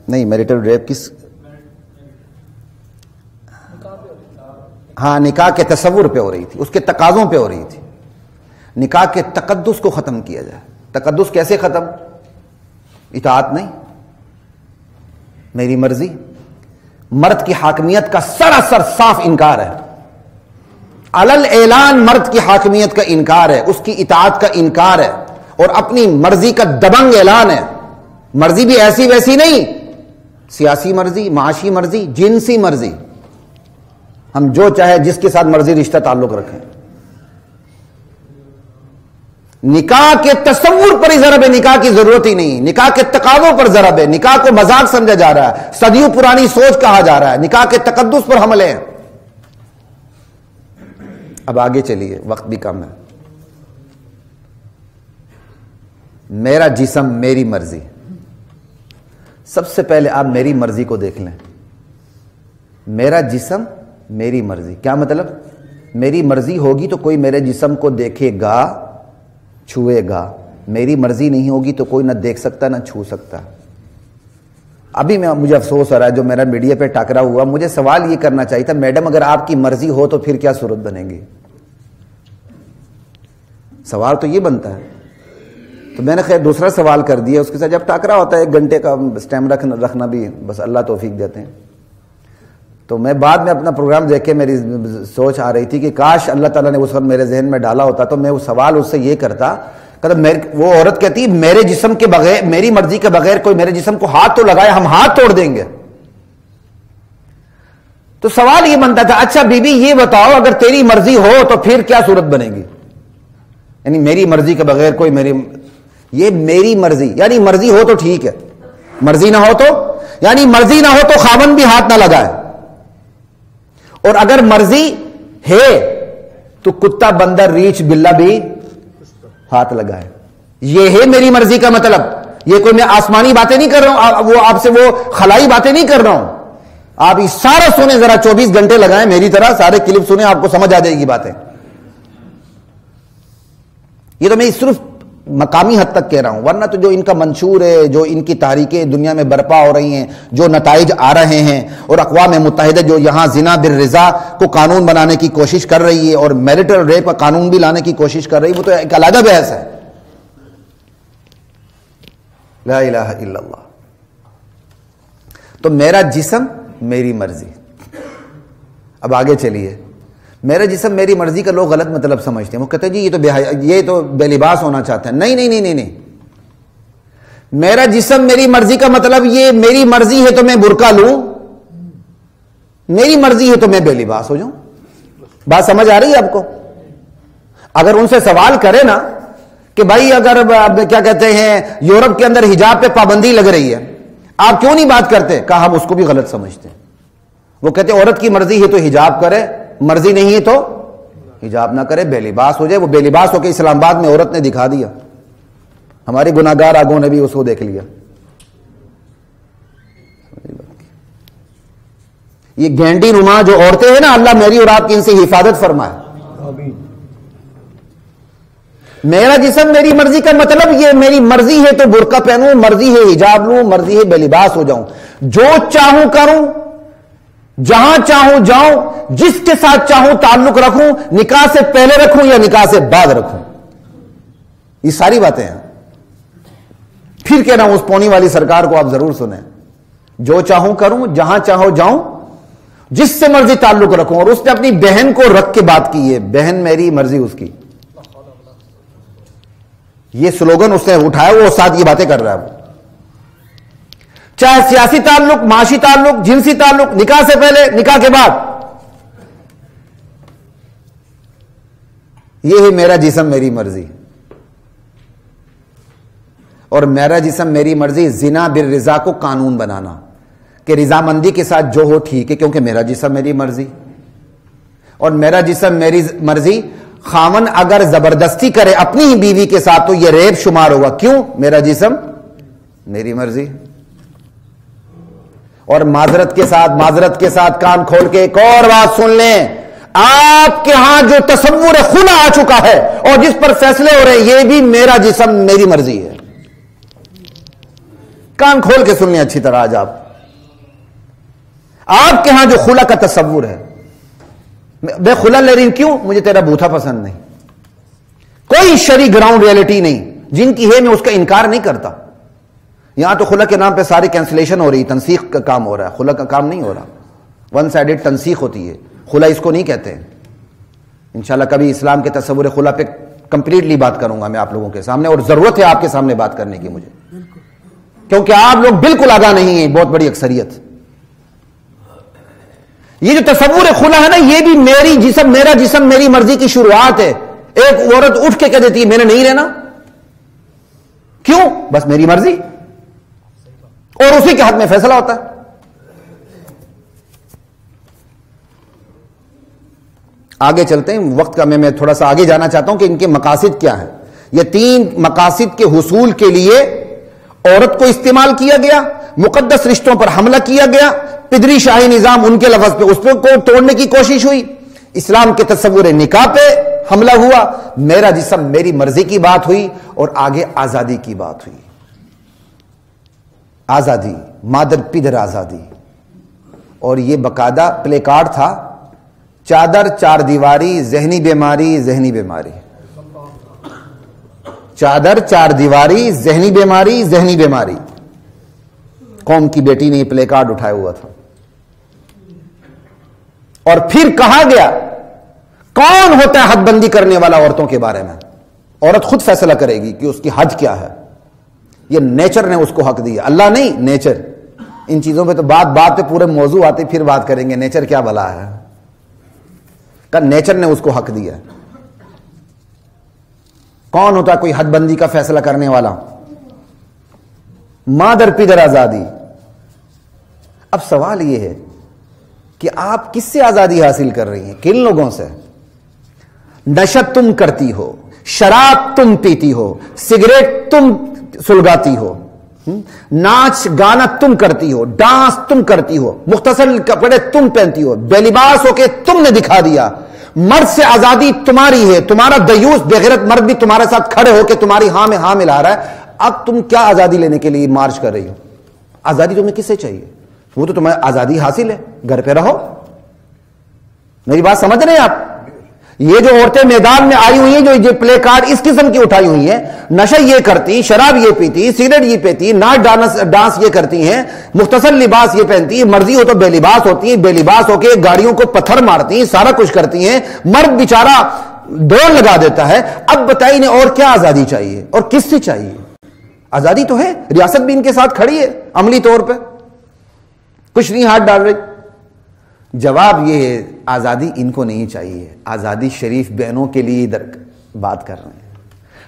Speaker 1: نہیں، میریٹل ریپ کس؟ ہاں، نکاح کے تصور پہ ہو رہی تھی، اس کے تقاضوں پہ ہو رہی تھی. نکاح کے تقدس کو ختم کیا جائے. تقدس کیسے ختم؟ اطاعت نہیں، میری مرضی. مرد کی حاکمیت کا سراسر صاف انکار ہے، علل اعلان مرد کی حاکمیت کا انکار ہے، اس کی اطاعت کا انکار ہے، اور اپنی مرضی کا دبنگ اعلان ہے. مرضی بھی ایسی ویسی نہیں، سیاسی مرضی، معاشی مرضی، جنسی مرضی. ہم جو چاہے جس کے ساتھ مرضی رشتہ تعلق رکھیں. نکاح کے تصور پر ہی ضرب ہے، نکاح کی ضرورت ہی نہیں. نکاح کے تقاضوں پر ضرب ہے، نکاح کو مذاق سمجھا جا رہا ہے، صدیوں پرانی سوچ کہا جا رہا ہے، نکاح کے تقدس پر حملے ہیں. اب آگے چلیے، وقت بھی کم ہے. میرا جسم میری مرضی. سب سے پہلے آپ میری مرضی کو دیکھ لیں. میرا جسم میری مرضی کیا مطلب؟ میری مرضی ہوگی تو کوئی میرے جسم کو دیکھے گا، چھوئے گا. میری مرضی نہیں ہوگی تو کوئی نہ دیکھ سکتا نہ چھو سکتا. ابھی مجھے افسوس ہو رہا ہے جو میرا میڈیا پہ ٹاکرا ہوا. مجھے سوال یہ کرنا چاہیے تھا، میڈم اگر آپ کی مرضی ہو تو پھر کیا صورت بنے گی؟ سوال تو یہ بنتا ہے. تو میں نے خیر دوسرا سوال کر دیا اس کے ساتھ. جب ٹاکرا ہوتا ہے 1 گھنٹے کا اسٹیم رکھنا بھی بس اللہ توفیق دیتے ہیں. تو میں بعد میں اپنا پروگرام دیکھ کے میری سوچ آ رہی تھی کہ کاش اللہ تعالیٰ نے اس وقت میرے ذہن میں ڈالا ہوتا تو میں وہ سوال اس سے یہ کرتا. وہ عورت کہتی میرے جسم کے بغیر، میری مرضی کے بغیر کوئی میرے جسم کو ہاتھ تو لگائے، ہم ہاتھ توڑ دیں گے. تو سوال یہ بنتا تھا اچھا بی بی یہ بتاؤ اگر تیری مرضی ہو تو پھر کیا صورت بنے گی؟ یعنی میری مرضی کے بغیر کوئی یہ میری مرضی، یعنی مرضی ہو تو ٹھیک ہے، مرضی نہ ہو تو، یعنی مرضی نہ ہو تو خاوند بھی ہاتھ نہ لگائے. اور اگر مرضی ہے تو کتا بندر ریچھ بلا بھی ہاتھ لگائے. یہ ہے میری مرضی کا مطلب. یہ کوئی میں آسمانی باتیں نہیں کر رہا ہوں, وہ آپ سے وہ خلائی باتیں نہیں کر رہا ہوں. آپ یہ سارا سنیں, ذرا 24 گھنٹے لگائیں میری طرح, سارے کلپ سنیں, آپ کو سمجھ آ جائے گی باتیں. یہ تو میں صرف مقامی حد تک کہہ رہا ہوں, ورنہ تو جو ان کا منشور ہے, جو ان کی تحریکیں دنیا میں برپا ہو رہی ہیں, جو نتائج آ رہے ہیں, اور اقوام متحدہ جو یہاں زنا بالرضا کو قانون بنانے کی کوشش کر رہی ہے اور میرٹل ریپ کا قانون بھی لانے کی کوشش کر رہی ہے, وہ تو ایک علیحدہ بحث ہے. لا الہ الا اللہ. تو میرا جسم میری مرضی. اب آگے چلیے. میرا جسم میری مرضی کا لوگ غلط مطلب سمجھتے ہیں. وہ کہتے ہیں جی یہ تو بے لباس ہونا چاہتے ہیں. نہیں نہیں نہیں نہیں نہیں. میرا جسم میری مرضی کا مطلب یہ میری مرضی ہے تو میں برقع لوں, میری مرضی ہے تو میں بے لباس ہو جاؤں. بات سمجھ آ رہی ہے آپ کو؟ اگر ان سے سوال کرے نا کہ بھائی اگر کیا کہتے ہیں یورپ کے اندر حجاب پہ پابندی لگ رہی ہے, آپ کیوں نہیں بات کرتے؟ کہا ہم اس کو بھی غلط سمجھتے ہیں. وہ کہتے ہیں عورت کی مرضی ہے تو حجاب کرے, مرضی نہیں ہے تو حجاب نہ کرے, بے لباس ہو جائے. وہ بے لباس ہو کے اسلام آباد میں عورت نے دکھا دیا, ہماری گناہگار آگوں نے بھی اس کو دیکھ لیا. یہ گینڈی نما جو عورتیں ہیں نا, اللہ میری اور آپ کی ان سے حفاظت فرمائے. میرا جسم میری مرضی کا مطلب یہ میری مرضی ہے تو برقع پہنوں, مرضی ہے حجاب لوں, مرضی ہے بے لباس ہو جاؤں, جو چاہوں کروں, جہاں چاہوں جاؤں, جس کے ساتھ چاہوں تعلق رکھوں, نکاح سے پہلے رکھوں یا نکاح سے بعد رکھوں. یہ ساری باتیں ہیں. پھر کہہ رہا ہوں اس پونی والی سرکار کو آپ ضرور سنیں. جو چاہوں کروں, جہاں چاہوں جاؤں, جس سے مرضی تعلق رکھوں. اور اس نے اپنی بہن کو رکھ کے بات کی ہے, بہن میری مرضی اس کی. یہ سلوگن اس نے اٹھایا, وہ ساتھ یہ باتیں کر رہا ہے. وہ چاہے سیاسی تعلق, معاشی تعلق, جنسی تعلق, نکاح سے پہلے, نکاح کے بعد. یہ ہے میرا جسم میری مرضی. اور میرا جسم میری مرضی زنا بالرضا کو قانون بنانا کہ رضامندی کے ساتھ جو ہو ٹھیک ہے, کیونکہ میرا جسم میری مرضی. اور میرا جسم میری مرضی, خاون اگر زبردستی کرے اپنی ہی بیوی کے ساتھ تو یہ ریپ شمار ہوگا. کیوں؟ میرا جسم میری مرضی. اور معذرت کے ساتھ کان کھول کے ایک اور بات سن لیں, آپ کے ہاں جو تصور خلا آ چکا ہے اور جس پر فیصلے ہو رہے ہیں, یہ بھی میرا جسم میری مرضی ہے. کان کھول کے سن لیں اچھی طرح. آج آپ کے ہاں جو خلا کا تصور ہے, بے خلا لے رہی, کیوں؟ مجھے تیرا بوتھا پسند نہیں. کوئی شرعی گراؤنڈ ریئلٹی نہیں. جن کی ہے میں اس کا انکار نہیں کرتا. یہاں تو خلا کے نام پہ ساری کینسلیشن ہو رہی, تنسیخ کا کام ہو رہا ہے, خلا کا کام نہیں ہو رہا. ون سائیڈڈ تنسیخ ہوتی ہے, خلا اس کو نہیں کہتے ہیں. انشاءاللہ کبھی اسلام کے تصور خلا پہ کمپلیٹلی بات کروں گا میں آپ لوگوں کے سامنے, اور ضرورت ہے آپ کے سامنے بات کرنے کی مجھے, کیونکہ آپ لوگ بالکل آگاہ نہیں ہیں, بہت بڑی اکثریت. یہ جو تصور خلا ہے نا, یہ بھی میری جسم میرا جسم میری مرضی کی شروعات ہے. ایک عورت اٹھ کے کہہ دیتی ہے میں نے نہیں رہنا, کیوں؟ بس میری مرضی, اور اسی کے حق میں فیصلہ ہوتا ہے. آگے چلتے ہیں, وقت کا میں تھوڑا سا آگے جانا چاہتا ہوں کہ ان کے مقاصد کیا ہیں. یہ 3 مقاصد کے حصول کے لیے عورت کو استعمال کیا گیا, مقدس رشتوں پر حملہ کیا گیا, پدری شاہی نظام ان کے لفظ پہ اس پہ کو توڑنے کی کوشش ہوئی, اسلام کے تصور نکاح پہ حملہ ہوا, میرا جسم میری مرضی کی بات ہوئی, اور آگے آزادی کی بات ہوئی. آزادی, مادر پدر آزادی. اور یہ باقاعدہ پلے کارڈ تھا, چادر 4 دیواری, ذہنی بیماری, ذہنی بیماری. چادر 4 دیواری, ذہنی بیماری, ذہنی بیماری. قوم کی بیٹی نے یہ پلے کارڈ اٹھایا ہوا تھا. اور پھر کہا گیا کون ہوتا ہے حد بندی کرنے والا عورتوں کے بارے میں؟ عورت خود فیصلہ کرے گی کہ اس کی حد کیا ہے. یہ نیچر نے اس کو حق دیا, اللہ نہیں, نیچر. ان چیزوں پہ تو بات پہ پورے موضوع آتے, پھر بات کریں گے نیچر کیا بلا ہے. کہ نیچر نے اس کو حق دیا. کون ہوتا ہے کوئی حد بندی کا فیصلہ کرنے والا؟ مادر پدر آزادی. اب سوال یہ ہے کہ آپ کس سے آزادی حاصل کر رہی ہیں؟ کن لوگوں سے؟ نشہ تم کرتی ہو، شراب تم پیتی ہو، سگریٹ تم سلگاتی ہو، ناچ گانا تم کرتی ہو، ڈانس تم کرتی ہو، مختصر کپڑے تم پہنتی ہو، بے لباس ہو کے تم نے دکھا دیا۔ مرد سے آزادی تمہاری ہے، تمہارا دیوس بےغیرت مرد بھی تمہارے ساتھ کھڑے ہو کے تمہاری ہاں میں ہاں ملا رہا ہے۔ اب تم کیا آزادی لینے کے لیے مارچ کر رہی ہو؟ آزادی تمہیں کس سے چاہیے؟ وہ تو تمہیں آزادی حاصل ہے، گھر پہ رہو۔ میری بات سمجھ رہے ہیں آپ؟ یہ جو عورتیں میدان میں آئی ہوئی ہیں، جو یہ پلے کارڈ اس قسم کی اٹھائی ہوئی ہیں، نشہ یہ کرتی، شراب یہ پیتی، سگریٹ یہ پیتی، ناچ ڈانس یہ کرتی ہیں، مختصر لباس یہ پہنتی ہیں، مرضی ہو تو بے لباس ہوتی ہیں، بے لباس ہو کے گاڑیوں کو پتھر مارتی ہیں، سارا کچھ کرتی ہیں، مرد بیچارہ دوڑ لگا دیتا ہے۔ اب بتائیے انہیں اور کیا آزادی چاہیے اور کس سے چاہیے؟ آزادی تو ہے، ریاست بھی ان کے ساتھ کھڑی ہے عملی طور پہ، کچھ نہیں ہاتھ ڈال رہی۔ جواب یہ ہے آزادی ان کو نہیں چاہیے، آزادی شریف بہنوں کے لیے ادھر بات کر رہے ہیں۔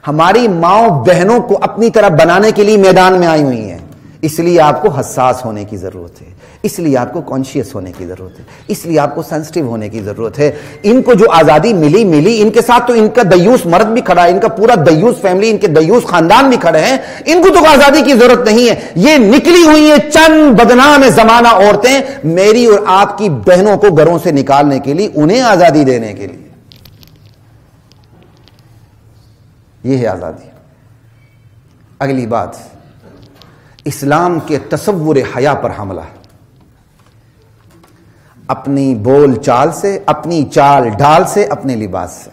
Speaker 1: ہماری ماؤں بہنوں کو اپنی طرح بنانے کے لیے میدان میں آئی ہوئی ہیں، اس لیے آپ کو حساس ہونے کی ضرورت ہے، اس لیے آپ کو کانشیس ہونے کی ضرورت ہے، اس لیے آپ کو سینسٹیو ہونے کی ضرورت ہے۔ ان کو جو آزادی ملی ان کے ساتھ تو ان کا دیوس مرد بھی کھڑا ہے، ان کا پورا دیوس فیملی، ان کے دیوس خاندان بھی کھڑے ہیں، ان کو تو آزادی کی ضرورت نہیں ہے۔ یہ نکلی ہوئی ہیں چند بدنام زمانہ عورتیں میری اور آپ کی بہنوں کو گھروں سے نکالنے کے لیے، انہیں آزادی دینے کے لیے۔ یہ ہے آزادی۔ اگلی بات، اسلام کے تصور حیا پر حملہ، اپنی بول چال سے، اپنی چال ڈھال سے، اپنے لباس سے۔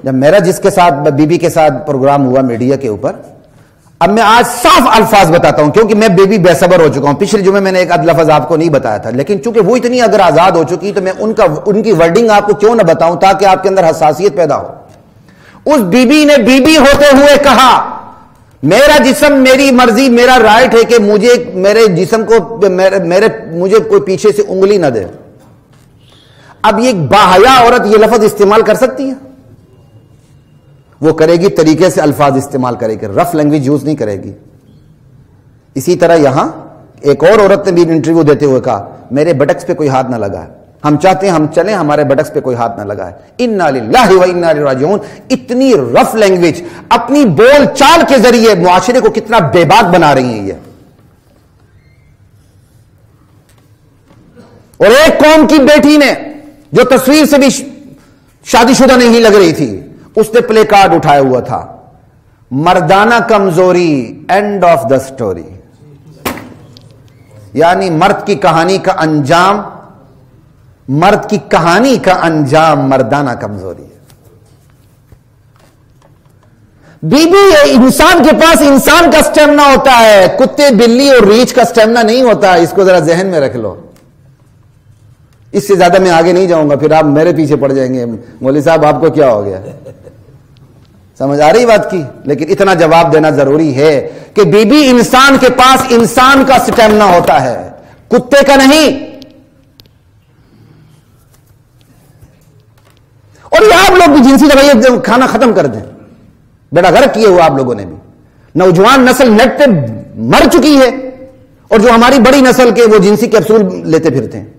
Speaker 1: جب میرا جس کے ساتھ بی بی کے ساتھ پروگرام ہوا میڈیا کے اوپر، اب میں آج صاف الفاظ بتاتا ہوں کیونکہ میں بے بے صبر ہو چکا ہوں۔ پچھلے جمعے میں نے ایک ادھ لفظ آپ کو نہیں بتایا تھا، لیکن چونکہ وہ اتنی اگر آزاد ہو چکی تو میں ان کی ورڈنگ آپ کو کیوں نہ بتاؤں تاکہ آپ کے اندر حساسیت پیدا ہو۔ اس بی بی نے بی بی ہوتے ہوئے کہا، میرا جسم میری مرضی، میرا رائٹ ہے کہ مجھے میرے جسم کو مجھے کوئی پیچھے سے انگلی نہ دے۔ اب یہ باحیا عورت یہ لفظ استعمال کر سکتی ہے؟ وہ کرے گی طریقے سے الفاظ استعمال کرے گی، رف لینگویج یوز نہیں کرے گی۔ اسی طرح یہاں ایک اور عورت نے بھی انٹرویو دیتے ہوئے کہا، میرے بٹکس پہ کوئی ہاتھ نہ لگائے، ہم چاہتے ہیں ہم چلیں، ہمارے بٹکس پہ کوئی ہاتھ نہ لگائے۔ انا للہ و انا الیہ راجعون۔ اتنی رف لینگویج اپنی بول چال کے ذریعے معاشرے کو کتنا بے باک بنا رہی ہیں یہ۔ اور ایک قوم کی بیٹی نے جو تصویر سے بھی شادی شدہ نہیں لگ رہی تھی، اس نے پلے کارڈ اٹھایا ہوا تھا، مردانہ کمزوری اینڈ آف دا سٹوری، یعنی مرد کی کہانی کا انجام، مرد کی کہانی کا انجام مردانہ کمزوری ہے۔ بی بی انسان کے پاس انسان کا سٹیمنا ہوتا ہے، کتے بلی اور ریچھ کا سٹیمنا نہیں ہوتا، اس کو ذرا ذہن میں رکھ لو۔ اس سے زیادہ میں آگے نہیں جاؤں گا، پھر آپ میرے پیچھے پڑ جائیں گے، مولوی صاحب آپ کو کیا ہو گیا؟ سمجھ آ رہی بات کی؟ لیکن اتنا جواب دینا ضروری ہے کہ بی بی انسان کے پاس انسان کا سٹیمنا ہوتا ہے، کتے کا نہیں۔ اور یہ آپ لوگ بھی جنسی رویے کھانا ختم کر دیں، بیڑا غرق کیے ہوا آپ لوگوں نے بھی۔ نوجوان نسل نیٹ پہ مر چکی ہے، اور جو ہماری بڑی نسل کے وہ جنسی کیپسول لیتے پھرتے ہیں۔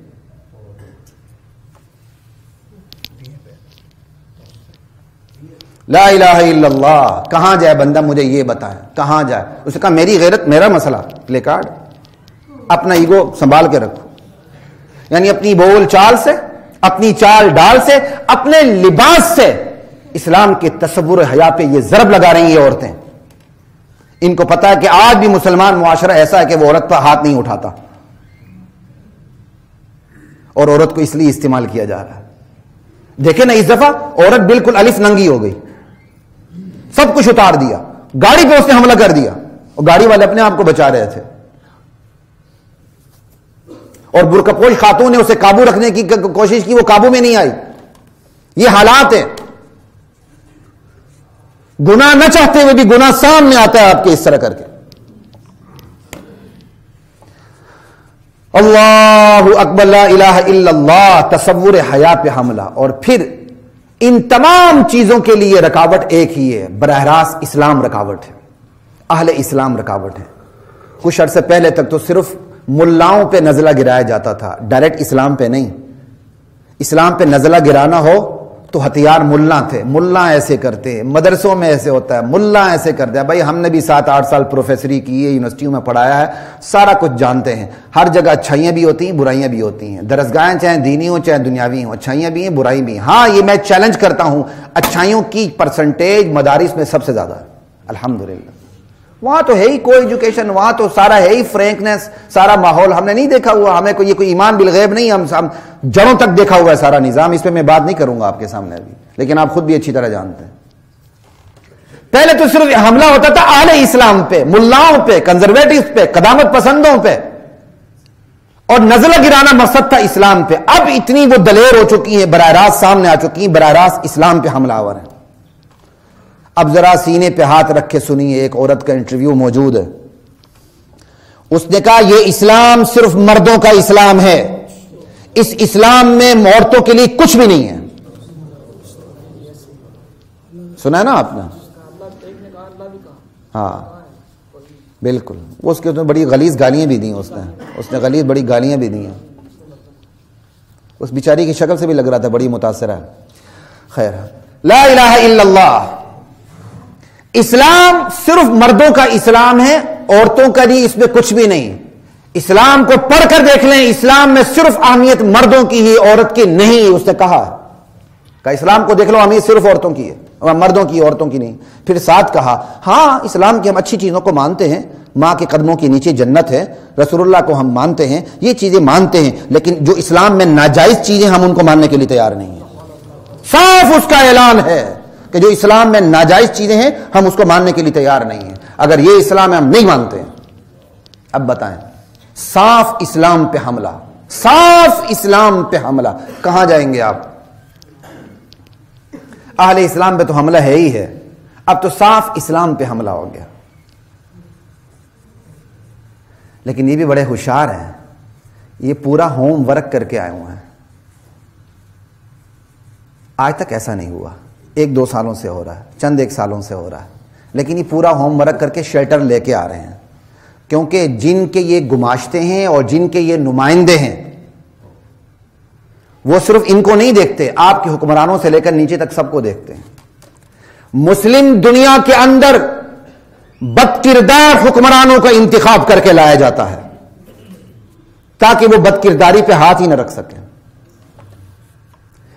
Speaker 1: لا الہ الا اللہ، کہاں جائے بندہ مجھے یہ بتائے، کہاں جائے؟ اس نے کہا میری غیرت میرا مسئلہ، پلے کارڈ، اپنا ایگو سنبھال کے رکھو۔ یعنی اپنی بول چال سے، اپنی چال ڈال سے، اپنے لباس سے اسلام کے تصور حیا پہ یہ ضرب لگا رہی ہیں عورتیں۔ ان کو پتا ہے کہ آج بھی مسلمان معاشرہ ایسا ہے کہ وہ عورت پر ہاتھ نہیں اٹھاتا، اور عورت کو اس لیے استعمال کیا جا رہا ہے۔ دیکھیں نا، اس دفعہ عورت بالکل الف ننگی ہو گئی، سب کچھ اتار دیا، گاڑی پہ اس نے حملہ کر دیا، اور گاڑی والے اپنے آپ کو بچا رہے تھے، اور برقع پوش خاتون نے اسے قابو رکھنے کی کوشش کی، وہ قابو میں نہیں آئی۔ یہ حالات ہیں، گناہ نہ چاہتے ہوئے بھی گناہ سامنے آتا ہے آپ کے اس طرح کر کے۔ اللہ اکبر، لا الہ الا اللہ، تصور حیا پہ حملہ۔ اور پھر ان تمام چیزوں کے لیے رکاوٹ ایک ہی ہے، براہ راست اسلام رکاوٹ ہے، اہل اسلام رکاوٹ ہے۔ کچھ عرصے پہلے تک تو صرف ملاؤں پہ نزلہ گرایا جاتا تھا، ڈائریکٹ اسلام پہ نہیں. اسلام پہ نزلہ گرانا ہو تو ہتھیار ملا تھے. ملا ایسے کرتے ہیں، مدرسوں میں ایسے ہوتا ہے، ملا ایسے کرتے ہیں. بھائی ہم نے بھی 7-8 سال پروفیسری کی ہے، یونیورسٹیوں میں پڑھایا ہے، سارا کچھ جانتے ہیں. ہر جگہ اچھائیاں بھی ہوتی ہیں، برائیاں بھی ہوتی ہیں. درسگاہیں چاہے دینی ہوں چاہے دنیاوی ہوں، اچھائیاں بھی ہیں برائی بھی ہیں. ہاں یہ میں چیلنج کرتا ہوں، اچھائیوں کی پرسنٹیج مدارس میں سب سے زیادہ ہے الحمدللہ. وہاں تو ہے ہی کو ایجوکیشن، وہاں تو سارا ہے ہی فرینکنیس، سارا ماحول ہم نے نہیں دیکھا ہوا. ہمیں یہ کوئی ایمان بالغیب نہیں، ہم جڑوں تک دیکھا ہوا ہے سارا نظام. اس پہ میں بات نہیں کروں گا آپ کے سامنے ابھی، لیکن آپ خود بھی اچھی طرح جانتے ہیں. پہلے تو صرف حملہ ہوتا تھا اہل اسلام پہ، ملاؤں پہ، کنزرویٹوز پہ، قدامت پسندوں پہ، اور نزلہ گرانا مقصد تھا اسلام پہ. اب اتنی وہ دلیر ہو چکی ہیں، براہ راست سامنے آ چکی ہیں، براہ راست اسلام پہ حملہ آور ہیں. اب ذرا سینے پہ ہاتھ رکھ کے سنیے، ایک عورت کا انٹرویو موجود ہے. اس نے کہا یہ اسلام صرف مردوں کا اسلام ہے، اس اسلام میں عورتوں کے لیے کچھ بھی نہیں ہے. سنا ہے نا آپ نے؟ ہاں بالکل. وہ اس کے بڑی غلیظ گالیاں بھی دی اس نے غلیظ بڑی گالیاں بھی دی ہیں. اس بیچاری کی شکل سے بھی لگ رہا تھا بڑی متاثرہ. خیر، لا الہ الا اللہ، اسلام صرف مردوں کا اسلام ہے، عورتوں کا نہیں، اس میں کچھ بھی نہیں. اسلام کو پڑھ کر دیکھ لیں، اسلام میں صرف اہمیت مردوں کی ہی، عورت کی نہیں. اس نے کہا اسلام کو دیکھ لو، اہمیت صرف عورتوں کی ہے، مردوں کی، عورتوں کی نہیں. پھر ساتھ کہا ہاں اسلام کی ہم اچھی چیزوں کو مانتے ہیں، ماں کے قدموں کے نیچے جنت ہے، رسول اللہ کو ہم مانتے ہیں، یہ چیزیں مانتے ہیں، لیکن جو اسلام میں ناجائز چیزیں ہم ان کو ماننے کے لیے تیار نہیں ہیں. صاف اس کا اعلان ہے کہ جو اسلام میں ناجائز چیزیں ہیں ہم اس کو ماننے کے لیے تیار نہیں ہیں. اگر یہ اسلام ہے ہم نہیں مانتے ہیں. اب بتائیں، صاف اسلام پہ حملہ، صاف اسلام پہ حملہ، کہاں جائیں گے آپ؟ اہل اسلام پہ تو حملہ ہے ہی ہے، اب تو صاف اسلام پہ حملہ ہو گیا. لیکن یہ بھی بڑے ہوشیار ہیں، یہ پورا ہوم ورک کر کے آئے ہوئے ہیں. آج تک ایسا نہیں ہوا، 1-2 سالوں سے ہو رہا ہے، چند ایک سالوں سے ہو رہا ہے، لیکن یہ پورا ہوم ورک کر کے شیلٹر لے کے آ رہے ہیں. کیونکہ جن کے یہ گماشتے ہیں اور جن کے یہ نمائندے ہیں وہ صرف ان کو نہیں دیکھتے، آپ کے حکمرانوں سے لے کر نیچے تک سب کو دیکھتے ہیں. مسلم دنیا کے اندر بد کردار حکمرانوں کا انتخاب کر کے لایا جاتا ہے تاکہ وہ بد کرداری پہ ہاتھ ہی نہ رکھ سکیں.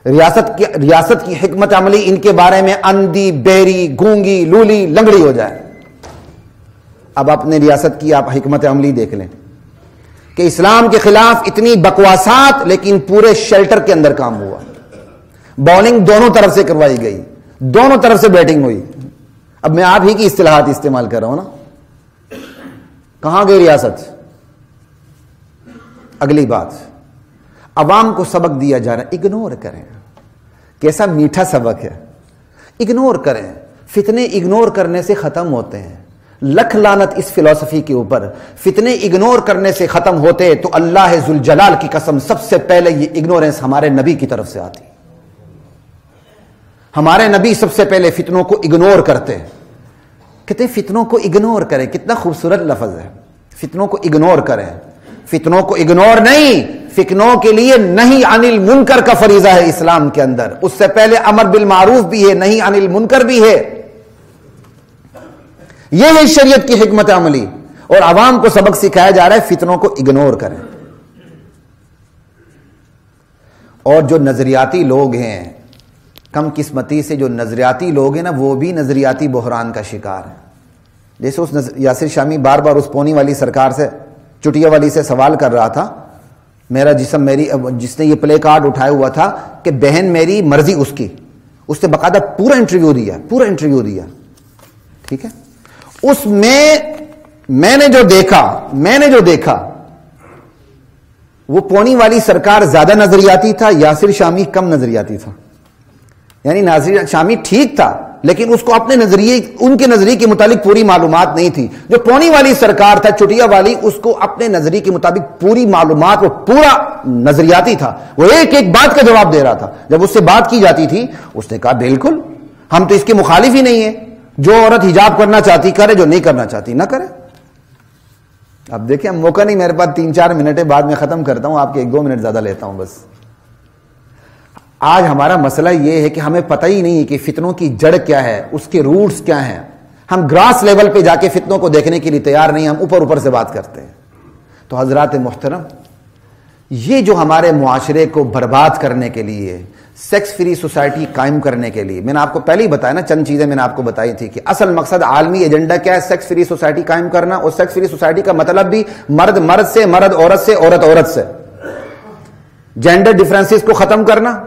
Speaker 1: ریاست کی حکمت عملی ان کے بارے میں اندھی، بہری، گونگی، لولی، لنگڑی ہو جائے. اب اپنے ریاست کی آپ حکمت عملی دیکھ لیں کہ اسلام کے خلاف اتنی بکواسات، لیکن پورے شیلٹر کے اندر کام ہوا. بولنگ دونوں طرف سے کروائی گئی، دونوں طرف سے بیٹنگ ہوئی. اب میں آپ ہی کی اصطلاحات استعمال کر رہا ہوں نا. کہاں گئی ریاست؟ اگلی بات، عوام کو سبق دیا جا رہا ہے، اگنور کریں. کیسا میٹھا سبق ہے، اگنور کریں. فتنے اگنور کرنے سے ختم ہوتے ہیں. لکھ لعنت اس فلسفی کے اوپر. فتنے اگنور کرنے سے ختم ہوتے تو اللہ ذوالجلال کی قسم سب سے پہلے یہ اگنورنس ہمارے نبی کی طرف سے آتی. ہمارے نبی سب سے پہلے فتنوں کو اگنور کرتے. کہتے ہیں فتنوں کو اگنور کریں. کتنا خوبصورت لفظ ہے، فتنوں کو اگنور کریں. فتنوں کو اگنور نہیں، فتنوں کے لیے نہیں عن المنکر کا فریضہ ہے اسلام کے اندر. اس سے پہلے امر بالمعروف بھی ہے، نہیں عن المنکر بھی ہے. یہ ہے شریعت کی حکمت عملی. اور عوام کو سبق سکھایا جا رہا ہے فتنوں کو اگنور کریں. اور جو نظریاتی لوگ ہیں، کم قسمتی سے جو نظریاتی لوگ ہیں نا، وہ بھی نظریاتی بحران کا شکار ہیں. جیسے اس یاسر شامی بار بار اس پونی والی سرکار سے، چٹیا والی سے سوال کر رہا تھا، میرا جسم میری، جس نے یہ پلے کارڈ اٹھایا ہوا تھا کہ بہن میری مرضی اس کی. اس نے باقاعدہ پورا انٹرویو دیا. ٹھیک ہے، اس میں میں نے جو دیکھا وہ پونی والی سرکار زیادہ نظریاتی تھا، یاسر شامی کم نظریاتی تھا. یعنی ناصر شامی ٹھیک تھا لیکن اس کو اپنے نظریے، ان کے نظریے کے متعلق پوری معلومات نہیں تھی. جو پونی والی سرکار تھا، چٹیا والی، اس کو اپنے نظریے کے مطابق پوری معلومات، وہ پورا نظریاتی تھا. وہ ایک ایک بات کا جواب دے رہا تھا. جب اس سے بات کی جاتی تھی اس نے کہا بالکل ہم تو اس کے مخالف ہی نہیں ہیں. جو عورت حجاب کرنا چاہتی کرے، جو نہیں کرنا چاہتی نہ کرے. اب دیکھیں موقع نہیں میرے پاس، 3-4 منٹ ہے، بعد میں ختم کرتا ہوں، آپ کے 1-2 منٹ زیادہ لیتا ہوں بس. آج ہمارا مسئلہ یہ ہے کہ ہمیں پتہ ہی نہیں ہے کہ فتنوں کی جڑ کیا ہے، اس کے روٹس کیا ہیں. ہم گراس لیول پہ جا کے فتنوں کو دیکھنے کے لیے تیار نہیں، ہم اوپر سے بات کرتے ہیں. تو حضرات محترم، یہ جو ہمارے معاشرے کو برباد کرنے کے لیے، سیکس فری سوسائٹی قائم کرنے کے لیے، میں نے آپ کو پہلے ہی بتایا نا، چند چیزیں میں نے آپ کو بتائی تھی کہ اصل مقصد عالمی ایجنڈا کیا ہے، سیکس فری سوسائٹی قائم کرنا. اور سیکس فری سوسائٹی کا مطلب بھی مرد مرد سے، مرد عورت سے، عورت عورت سے، جینڈر ڈفرینسز کو ختم کرنا،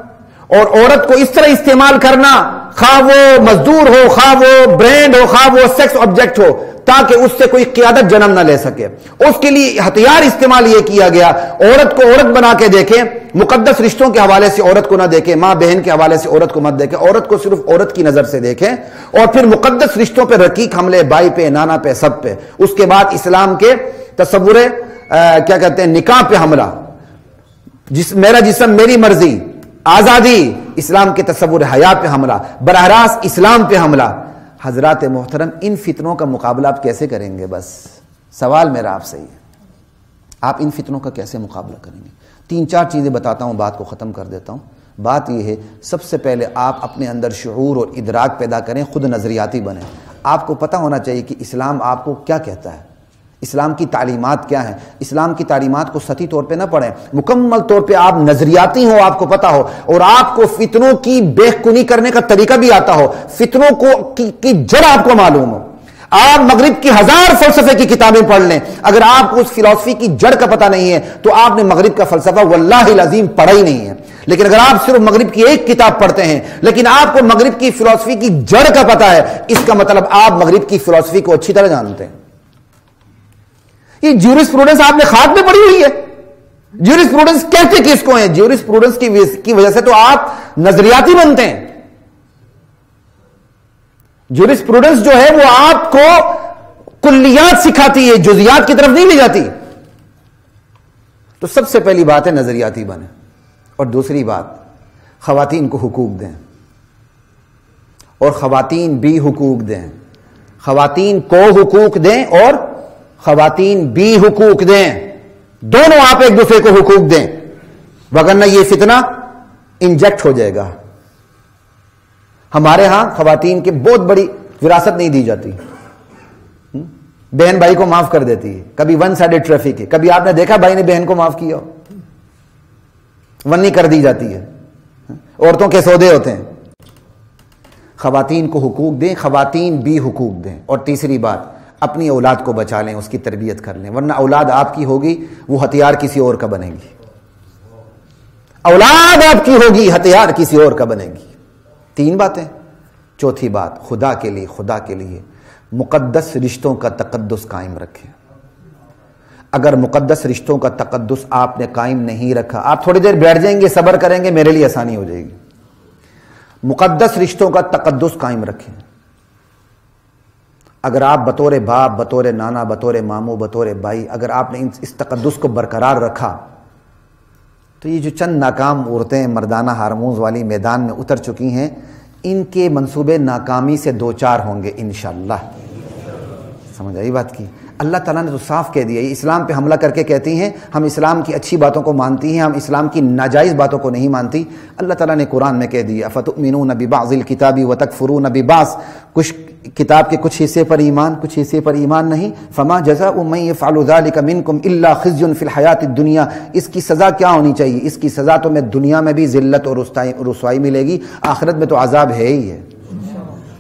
Speaker 1: اور عورت کو اس طرح استعمال کرنا، خواہ وہ مزدور ہو، خواہ وہ برینڈ ہو، خواہ وہ سیکس آبجیکٹ ہو، تاکہ اس سے کوئی قیادت جنم نہ لے سکے. اس کے لیے ہتھیار استعمال یہ کیا گیا، عورت کو عورت بنا کے دیکھیں، مقدس رشتوں کے حوالے سے عورت کو نہ دیکھیں، ماں بہن کے حوالے سے عورت کو مت دیکھیں، عورت کو صرف عورت کی نظر سے دیکھیں، اور پھر مقدس رشتوں پہ رقیق حملے، بائی پہ، نانا پہ، سب پہ. اس کے بعد اسلام کے تصور کیا کہتے ہیں، نکاح پہ حملہ، میرا جسم میری مرضی، آزادی، اسلام کے تصور حیا پہ حملہ، براہ راست اسلام پہ حملہ. حضرات محترم، ان فتنوں کا مقابلہ آپ کیسے کریں گے؟ بس سوال میرا آپ سے ہی ہے، آپ ان فتنوں کا کیسے مقابلہ کریں گے؟ 3-4 چیزیں بتاتا ہوں، بات کو ختم کر دیتا ہوں. بات یہ ہے، سب سے پہلے آپ اپنے اندر شعور اور ادراک پیدا کریں، خود نظریاتی بنیں. آپ کو پتہ ہونا چاہیے کہ اسلام آپ کو کیا کہتا ہے، اسلام کی تعلیمات کیا ہیں. اسلام کی تعلیمات کو سطحی طور پہ نہ پڑھیں، مکمل طور پہ آپ نظریاتی ہو، آپ کو پتہ ہو، اور آپ کو فتنوں کی بے کنی کرنے کا طریقہ بھی آتا ہو، فتنوں کی جڑ آپ کو معلوم ہو. آپ مغرب کی 1000 فلسفے کی کتابیں پڑھ لیں، اگر آپ کو اس فلسفی کی جڑ کا پتہ نہیں ہے تو آپ نے مغرب کا فلسفہ واللہ العظیم پڑھا ہی نہیں ہے. لیکن اگر آپ صرف مغرب کی ایک کتاب پڑھتے ہیں لیکن آپ کو مغرب کی فلسفی کی جڑ کا پتہ ہے، اس کا مطلب آپ مغرب کی فلسفی کو اچھی طرح جانتے ہیں. یہ جیورسپروڈنس آپ نے خاک میں پڑی ہوئی ہے. جیورسپروڈنس کہتے کس کو ہیں؟ جیورسپروڈنس کی وجہ سے تو آپ نظریاتی بنتے ہیں. جیورسپروڈنس جو ہے وہ آپ کو کلیات سکھاتی ہے، جزیات کی طرف نہیں لے جاتی. تو سب سے پہلی بات ہے نظریاتی بنے، اور دوسری بات خواتین کو حقوق دیں، اور خواتین بھی حقوق دیں. خواتین کو حقوق دیں اور خواتین بھی حقوق دیں، دونوں آپ ایک دوسرے کو حقوق دیں، وگرنہ یہ فتنہ انجیکٹ ہو جائے گا. ہمارے ہاں خواتین کی بہت بڑی وراثت نہیں دی جاتی، بہن بھائی کو معاف کر دیتی ہے. کبھی ون سائیڈڈ ٹریفک ہے، کبھی آپ نے دیکھا بھائی نے بہن کو معاف کیا ہو؟ ونی کر دی جاتی ہے، عورتوں کے سودے ہوتے ہیں. خواتین کو حقوق دیں، خواتین بھی حقوق دیں. اور تیسری بات، اپنی اولاد کو بچا لیں، اس کی تربیت کر لیں، ورنہ اولاد آپ کی ہوگی وہ ہتھیار کسی اور کا بنے گی. اولاد آپ کی ہوگی، ہتھیار کسی اور کا بنے گی. 3 باتیں. چوتھی بات، خدا کے لیے مقدس رشتوں کا تقدس قائم رکھیں. اگر مقدس رشتوں کا تقدس آپ نے قائم نہیں رکھا، آپ تھوڑی دیر بیٹھ جائیں گے، صبر کریں گے، میرے لیے آسانی ہو جائے گی. مقدس رشتوں کا تقدس قائم رکھیں. اگر آپ بطور باپ، بطور نانا، بطور ماموں، بطور بھائی، اگر آپ نے اس تقدس کو برقرار رکھا تو یہ جو چند ناکام عورتیں مردانہ ہارمونز والی میدان میں اتر چکی ہیں، ان کے منصوبے ناکامی سے 2-4 ہوں گے انشاءاللہ. سمجھ آئی بات کی؟ اللہ تعالیٰ نے تو صاف کہہ دیا، یہ اسلام پہ حملہ کر کے کہتی ہیں ہم اسلام کی اچھی باتوں کو مانتی ہیں، ہم اسلام کی ناجائز باتوں کو نہیں مانتی. اللہ تعالیٰ نے قرآن میں کہہ دیا افتؤمنون ببعض الکتاب وتکفرون ببعض، کچھ کتاب کے کچھ حصے پر ایمان، کچھ حصے پر ایمان نہیں. فما جزاء من يفعل ذلك منكم الا خزي في الحیات الدنیا، اس کی سزا کیا ہونی چاہیے؟ اس کی سزا تو میں دنیا میں بھی ذلت اور رسوائی ملے گی، آخرت میں تو عذاب ہے ہی ہے.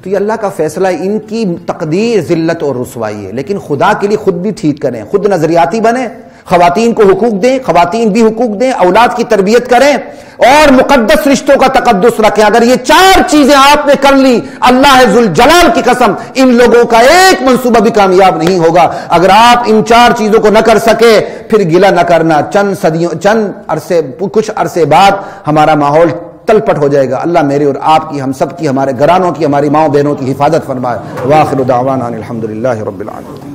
Speaker 1: تو یہ اللہ کا فیصلہ ہے، ان کی تقدیر ذلت اور رسوائی ہے. لیکن خدا کے لیے خود بھی ٹھیک کریں، خود نظریاتی بنیں، خواتین کو حقوق دیں، خواتین بھی حقوق دیں، اولاد کی تربیت کریں، اور مقدس رشتوں کا تقدس رکھیں. اگر یہ 4 چیزیں آپ نے کر لی، اللہ ذوالجلال کی قسم ان لوگوں کا ایک منصوبہ بھی کامیاب نہیں ہوگا. اگر آپ ان 4 چیزوں کو نہ کر سکے پھر گلہ نہ کرنا، کچھ عرصے بعد ہمارا ماحول تلپٹ ہو جائے گا. اللہ میرے اور آپ کی، ہم سب کی، ہمارے گھرانوں کی، ہماری ماؤں بہنوں کی حفاظت فرمائے. وآخر دعوانا الحمدللہ رب العالمین.